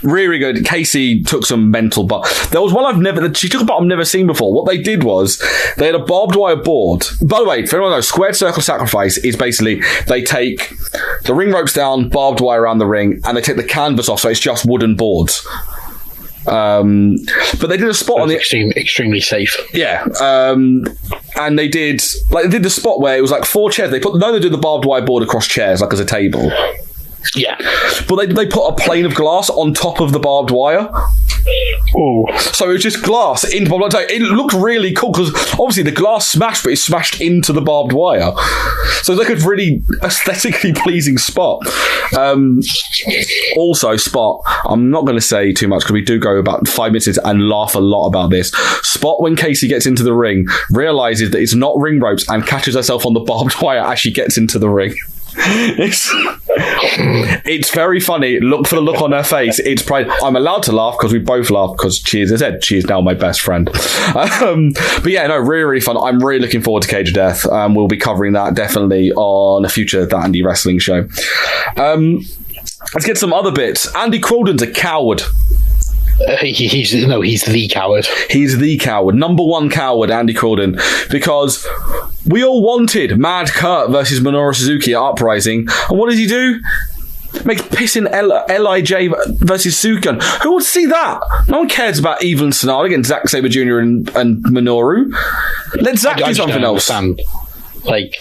Really good. Casey took some mental, but there was one she took a part I've never seen before. What they did was they had a barbed wire board. By the way, for anyone who knows, Squared Circle Sacrifice is basically they take the ring ropes down, barbed wire around the ring, and they take the canvas off, so it's just wooden boards. But they did a spot on the extremely safe. Yeah. And they did the spot where it was like 4 chairs. They did the barbed wire board across chairs, like as a table. Yeah. But they put a plane of glass on top of the barbed wire. Oh. So it was just glass into barbed wire. It looked really cool because obviously the glass smashed, but it smashed into the barbed wire. So it's like a really aesthetically pleasing spot. Also, Spot, I'm not going to say too much because we do go about 5 minutes and laugh a lot about this. Spot, when Casey gets into the ring, realises that it's not ring ropes and catches herself on the barbed wire as she gets into the ring. It's very funny. Look for the look on her face. It's pride. I'm allowed to laugh because we both laugh because she is now my best friend. But yeah, no, really, really fun. I'm really looking forward to Cage of Death. We'll be covering that definitely on a future That Indie Wrestling show. Let's get some other bits. Andy Quildan's a coward. He's the coward. He's the coward. Number one coward, Andy Quildan, because we all wanted Mad Kurt versus Minoru Suzuki at Uprising, and what does he do? Makes pissing LIJ versus Sukan. Who would see that? No one cares about Evil and Sonata against Zack Sabre Jr. and Minoru. Let Zack do something else. Like,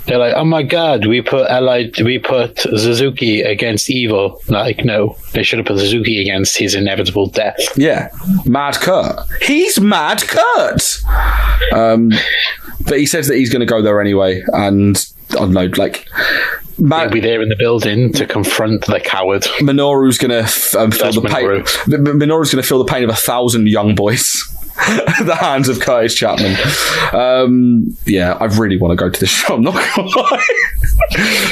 they're like, oh my god, we put Suzuki against Evil. Like, no, they should have put Suzuki against his inevitable death. Yeah, Mad Kurt. He's Mad Kurt. But he says that he's going to go there anyway, and I don't know, like, He'll be there in the building to confront the coward. Minoru's going to feel the pain. Minoru's going to feel the pain of 1,000 young boys at the hands of Kurtis Chapman. I really want to go to this show. I'm not going to lie.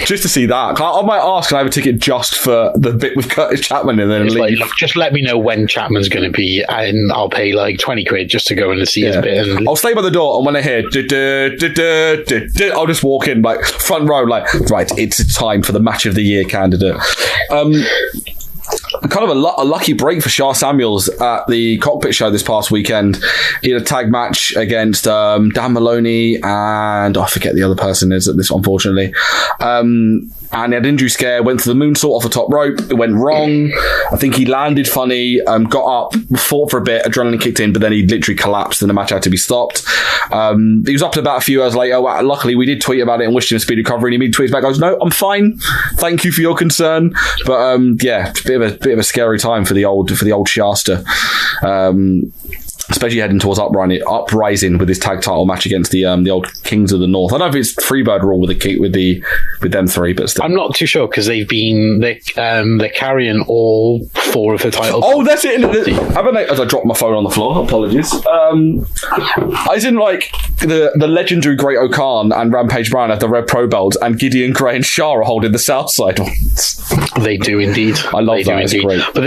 Just to see that. I might ask, can I have a ticket just for the bit with Kurtis Chapman and then leave? Look, just let me know when Chapman's going to be, and I'll pay like 20 quid just to go in and see his bit. And I'll stay by the door, and when I hear I'll just walk in, like, front row, like, right, it's time for the match of the year candidate. Kind of a lucky break for Shah Samuels at the Cockpit Show this past weekend. He had a tag match against Dan Maloney and I forget the other person is at this, unfortunately. And he had an injury scare, went for the moonsault off the top rope. It went wrong. I think he landed funny, got up, fought for a bit, adrenaline kicked in, but then he literally collapsed and the match had to be stopped. He was up and about a few hours later. Luckily, we did tweet about it and wished him a speedy recovery. And he tweets back, goes, "No, I'm fine. Thank you for your concern." But it's a bit of a scary time for the old Shasta. Especially heading towards Uprising with his tag title match against the old Kings of the North. I don't know if it's Freebird rule with them three, but still. I'm not too sure because they're carrying all 4 of the titles. Oh, that's it. As I dropped my phone on the floor, apologies. As in, like, the legendary Great O'Khan and Rampage Brown have the RevPro belts, and Gideon Gray and Shah are holding the Southside ones. They do indeed. I love that. It's great. But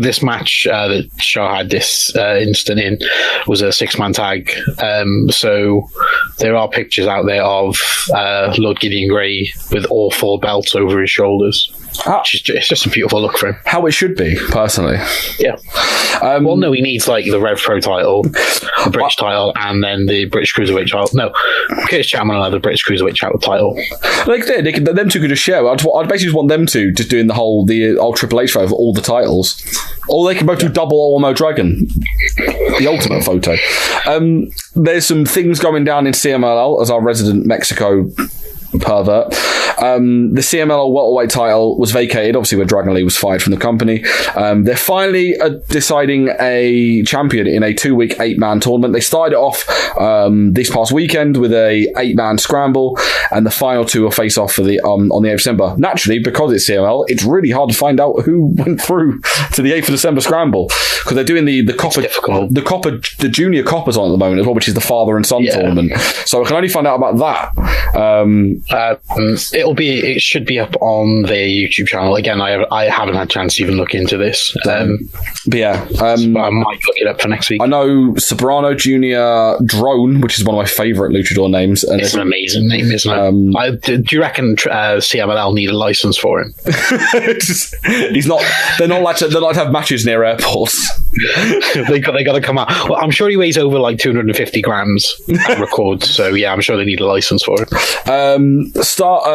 this match that Shah had this instant in was a 6-man tag. So there are pictures out there of Lord Gideon Gray with all 4 belts over his shoulders. It's just a beautiful look for him. How it should be, personally. Yeah. Well, no, he needs like the RevPro title, the British title, and then the British Cruiserweight title. No, Kurtis Chapman will have the British Cruiserweight title. Like them two could just share. I'd basically just want them two just doing the old Triple H photo of all the titles. Or they can both do double Ormo Dragon. The ultimate photo. There's some things going down in CMLL as our resident Mexico pervert. The CMLL welterweight title was vacated, obviously, where Dragon Lee was fired from the company. They're finally deciding a champion in a 2-week 8-man tournament. They started it off this past weekend with a 8-man scramble, and the final 2 will face off for the on the 8th of December. Naturally, because it's CMLL, it's really hard to find out who went through to the 8th of December scramble, because they're doing the junior coppers on at the moment as well, which is the father and son tournament. So I can only find out about that. It should be up on their YouTube channel. Again, I haven't had a chance to even look into this. But I might look it up for next week. I know Sobrano Jr. Drone, which is one of my favourite luchador names. And it's an amazing name, isn't it? Do you reckon CMLL need a license for him? He's not. They're not like to have matches near airports. they got to come out. Well, I'm sure he weighs over like 250 grams and records. So yeah, I'm sure they need a license for him.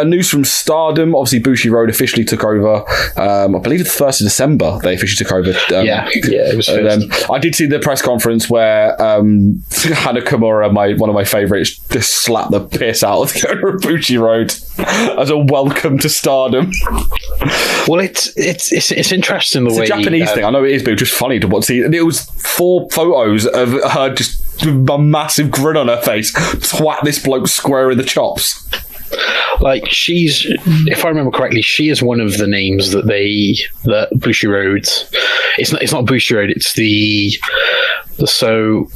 News from STARDOM. Obviously, Bushiroad officially took over. I believe it's the 1st of December they officially took over. It was first. I did see the press conference where Hana Kimura, one of my favourites, just slapped the piss out of the owner of Bushiroad as a welcome to STARDOM. Well, it's interesting the way it's a Japanese thing. I know it is, but it was just funny to watch. It was 4 photos of her just with a massive grin on her face, twat this bloke square in the chops. Like, if I remember correctly, she is one of the names that Bushiroad. It's not Bushiroad. So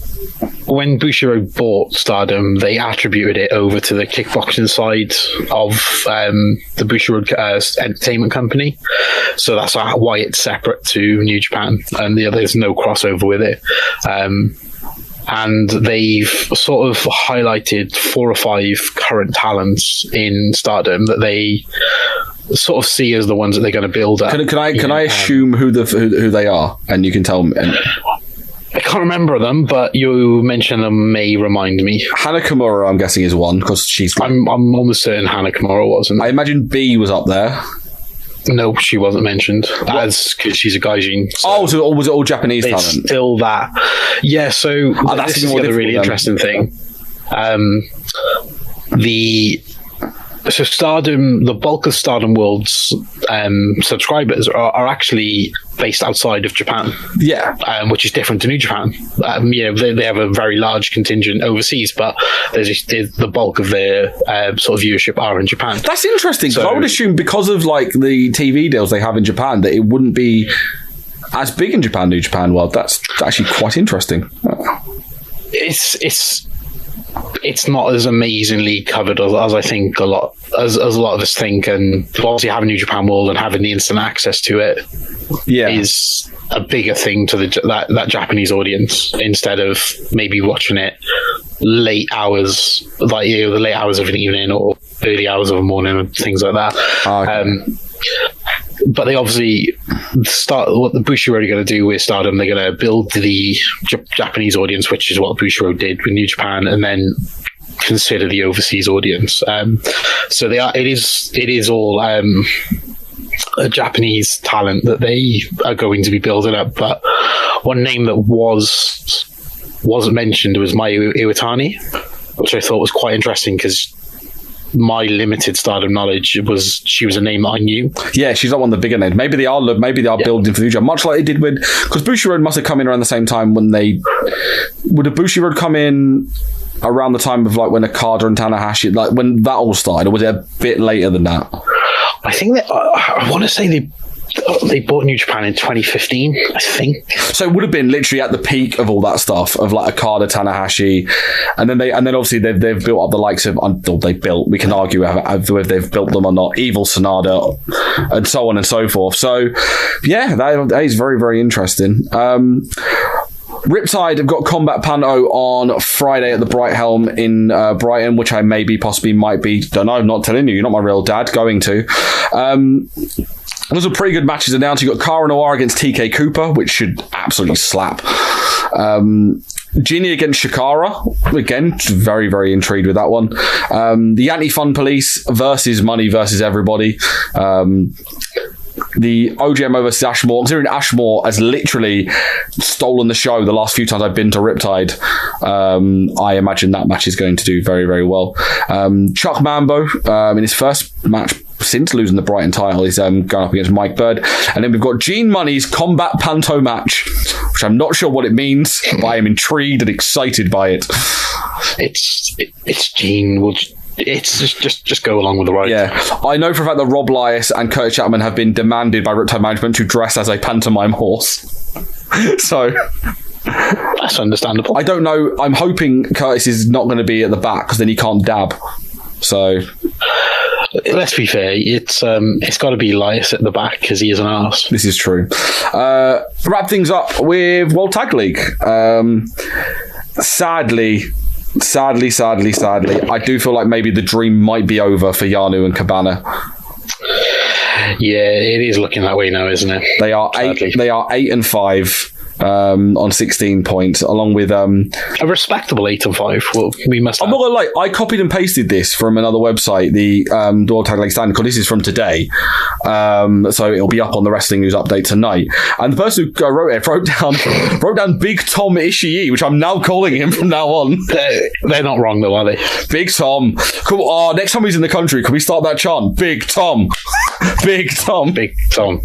when Bushiroad bought STARDOM, they attributed it over to the kickboxing side of the Bushiroad entertainment company. So that's why it's separate to New Japan, and there's no crossover with it. And they've sort of highlighted 4 or 5 current talents in STARDOM that they sort of see as the ones that they're going to build up. Can I assume who they are, and you can tell me? I can't remember them, but you mentioned them may remind me. Hana Kimura, I'm guessing, is one because she's. I'm almost certain Hana Kimura wasn't. I imagine B was up there. No, she wasn't mentioned. That's because she's a gaijin. So was it all Japanese talent? Still that. Yeah, so that's the other really interesting thing. The So Stardom, the bulk of Stardom World's subscribers are actually based outside of Japan. Yeah. Which is different to New Japan. They have a very large contingent overseas, but the bulk of their sort of viewership are in Japan. That's interesting, because I would assume because of like the TV deals they have in Japan that it wouldn't be as big in Japan, New Japan World. That's actually quite interesting. It's not as amazingly covered as I think a lot of us think, and obviously having New Japan World and having the instant access to it is a bigger thing to that Japanese audience, instead of maybe watching it late hours, like the late hours of an evening or early hours of a morning and things like that. Okay. But they obviously what the Bushiroad are going to do with Stardom. They're going to build the Japanese audience, which is what Bushiroad did with New Japan, and then consider the overseas audience. So it is all a Japanese talent that they are going to be building up. But one name that wasn't mentioned was Mayu Iwatani, which I thought was quite interesting, because my limited Stardom knowledge was she was a name that I knew. Yeah, she's not one of the bigger names. Maybe they are building for the future, much like they did with, because Bushiroad must have come in around the same time when would a Bushiroad come in around the time of like when Okada and Tanahashi, like when that all started, or was it a bit later than that? I think that I want to say they bought New Japan in 2015, I think. So it would have been literally at the peak of all that stuff, of like Okada, Tanahashi, and then obviously they've built up the likes of, we can argue whether they've built them or not, Evil Sonata, and so on and so forth. So yeah, that is very, very interesting. Riptide have got Combat Panto on Friday at the Bright Helm in Brighton, which I might be, don't know, I'm not telling you, you're not my real dad, going to. Those are pretty good matches announced. You've got Cara Noir against TK Cooper, which should absolutely slap. Ginny against Shikara. Again, very, very intrigued with that one. The Anti-Fun Police versus Money versus Everybody. The OGMO versus Ashmore. Considering Ashmore has literally stolen the show the last few times I've been to Riptide, I imagine that match is going to do very, very well. Chuck Mambo, in his first match since losing the Brighton title, is going up against Mike Bird. And then we've got Gene Money's Combat Panto match, which I'm not sure what it means, but I am intrigued and excited by it. It's Gene. It's just go along with the ride. Yeah, I know for a fact that Rob Lias and Kurtis Chapman have been demanded by Riptide management to dress as a pantomime horse. So that's understandable. I don't know. I'm hoping Kurtis is not going to be at the back, because then he can't dab. So let's be fair. It's got to be Lias at the back, because he is an arse. This is true. Wrap things up with World Tag League. Sadly, I do feel like maybe the dream might be over for Yanu and Cabana. Yeah, it is looking that way now, isn't it? They are sadly. 8-5 on 16 points, along with a respectable 8-5. Well, we must. I'm not gonna lie. I copied and pasted this from another website, the World Tag League Standard. Because this is from today, so it'll be up on the Wrestling News Update tonight. And the person who wrote it wrote down Big Tom Ishii, which I'm now calling him from now on. They're not wrong though, are they? Big Tom. Cool. Oh, next time he's in the country, can we start that chant? Big Tom. Big Tom. Big Tom.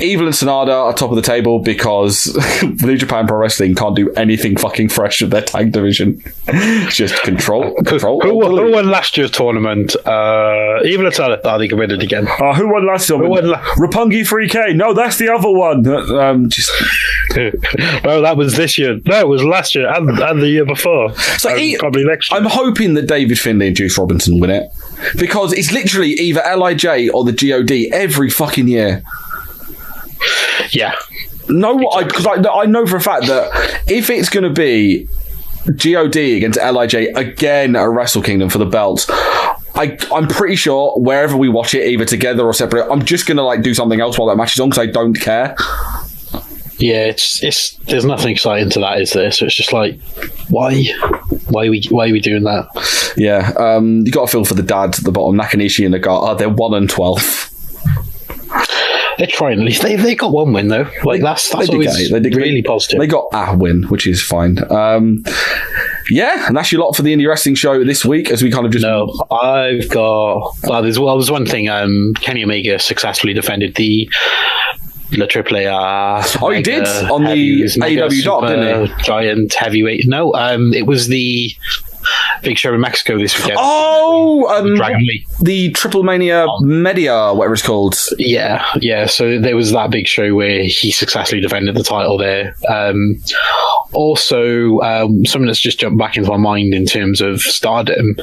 Evil and Sonata are top of the table because New Japan Pro Wrestling can't do anything fucking fresh with their tag division. It's just control. Who won last year's tournament? Evil and Sonata. They can win it again. Who won last tournament? Rapungi 3K. No, that's the other one. Well, that was this year. No, it was last year and the year before. So probably next year. I'm hoping that David Finlay and Juice Robinson win it, because it's literally either LIJ or the GOD every fucking year. Yeah. No, because I know for a fact that if it's going to be GOD against LIJ again at Wrestle Kingdom for the belts, I'm pretty sure wherever we watch it, either together or separate, I'm just going to do something else while that match is on, because I don't care. Yeah, it's there's nothing exciting to that, is there? So it's just like, why are we doing that? Yeah, you got to feel for the dads at the bottom, Nakanishi and Nagata. They're 1-12. They're trying at least. They got one win though. That's always really positive. They got a win, which is fine. Yeah, and that's your lot for the Indie Wrestling Show this week, as we kind of just... No, I've got... there's one thing. Kenny Omega successfully defended the AAA... Oh, he did? On the AEW doc, didn't he? Giant heavyweight... No, it was the big show in Mexico this weekend. Oh! Dragon Lee. The Triple Mania Media, whatever it's called. Yeah. So there was that big show where he successfully defended the title there. Also, something that's just jumped back into my mind in terms of Stardom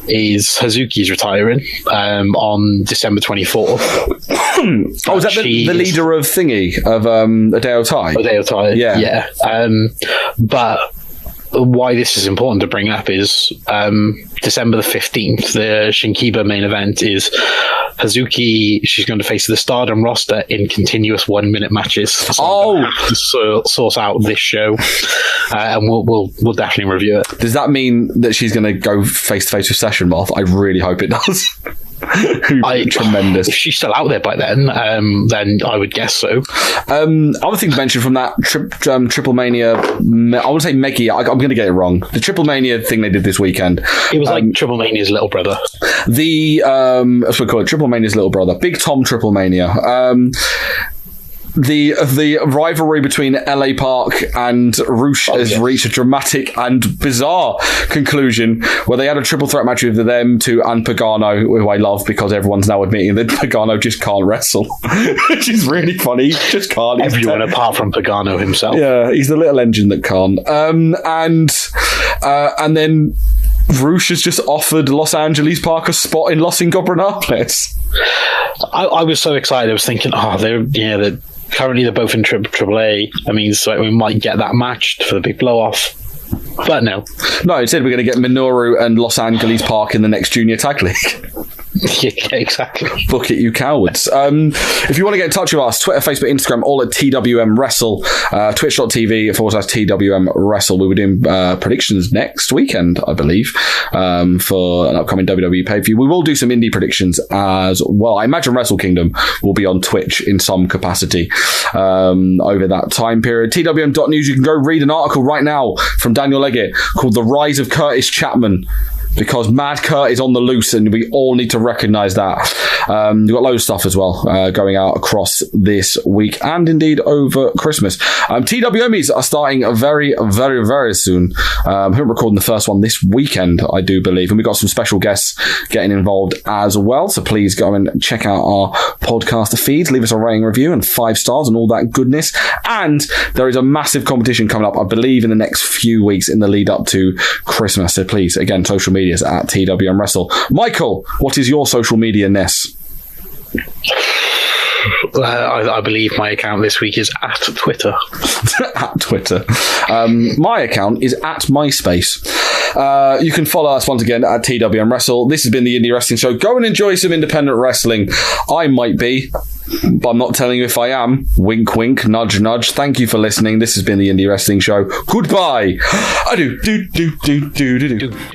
is Hazuki's retiring on December 24th. Oh, is that the leader of Thingy, of Hideo Tai? Hideo Tai, yeah. But why this is important to bring up is December the 15th, the Shinkiba main event is Hazuki. She's going to face the Stardom roster in continuous 1-minute matches. So to source out this show, and we'll definitely review it. Does that mean that she's going to go face to face with Session Moth? I really hope it does. Tremendous. If she's still out there by then I would guess so. Other thing to mention from that Triple Mania, I want to say Meggy. I'm going to get it wrong. The Triple Mania thing they did this weekend. It was like Triple Mania's little brother. That's what we call it. Triple Mania's little brother. Big Tom Triple Mania. The rivalry between LA Park and Roosh has reached a dramatic and bizarre conclusion where they had a triple threat match with them two and Pagano, who I love because everyone's now admitting that Pagano just can't wrestle, which is really funny. He just can't. Everyone apart from Pagano himself. Yeah, he's the little engine that can't. And then Roosh has just offered Los Angeles Park a spot in Los Ingobernables. I was so excited. I was thinking, they're currently they're both in AAA. I mean, so we might get that matched for the big blow off. But no. Instead we're going to get Minoru and Los Angeles Park in the next Junior Tag League. Yeah, exactly. Book it, you cowards. If you want to get in touch with us, Twitter, Facebook, Instagram, all at TWM Wrestle, twitch.tv/TWM Wrestle. We were doing predictions next weekend, I believe, for an upcoming WWE pay-per-view. We will do some indie predictions as well. I imagine Wrestle Kingdom will be on Twitch in some capacity over that time period. TWM.news, you can go read an article right now from Daniel Leggett called The Rise of Kurtis Chapman, because Mad Kurt is on the loose and we all need to recognise that. We've got loads of stuff as well going out across this week and indeed over Christmas. TWMEs are starting very, very, very soon. We're recording the first one this weekend, I do believe, and we've got some special guests getting involved as well, so please go and check out our podcast feeds, leave us a rating, review and 5 stars and all that goodness. And there is a massive competition coming up, I believe, in the next few weeks in the lead up to Christmas, so please, again, social media is at TWM Wrestle. Michael, what is your social media-ness? I believe my account this week is at Twitter. At Twitter. My account is at MySpace. You can follow us once again at TWM Wrestle. This has been the Indie Wrestling Show. Go and enjoy some independent wrestling. I might be, but I'm not telling you if I am. Wink, wink, nudge, nudge. Thank you for listening. This has been the Indie Wrestling Show. Goodbye. I do.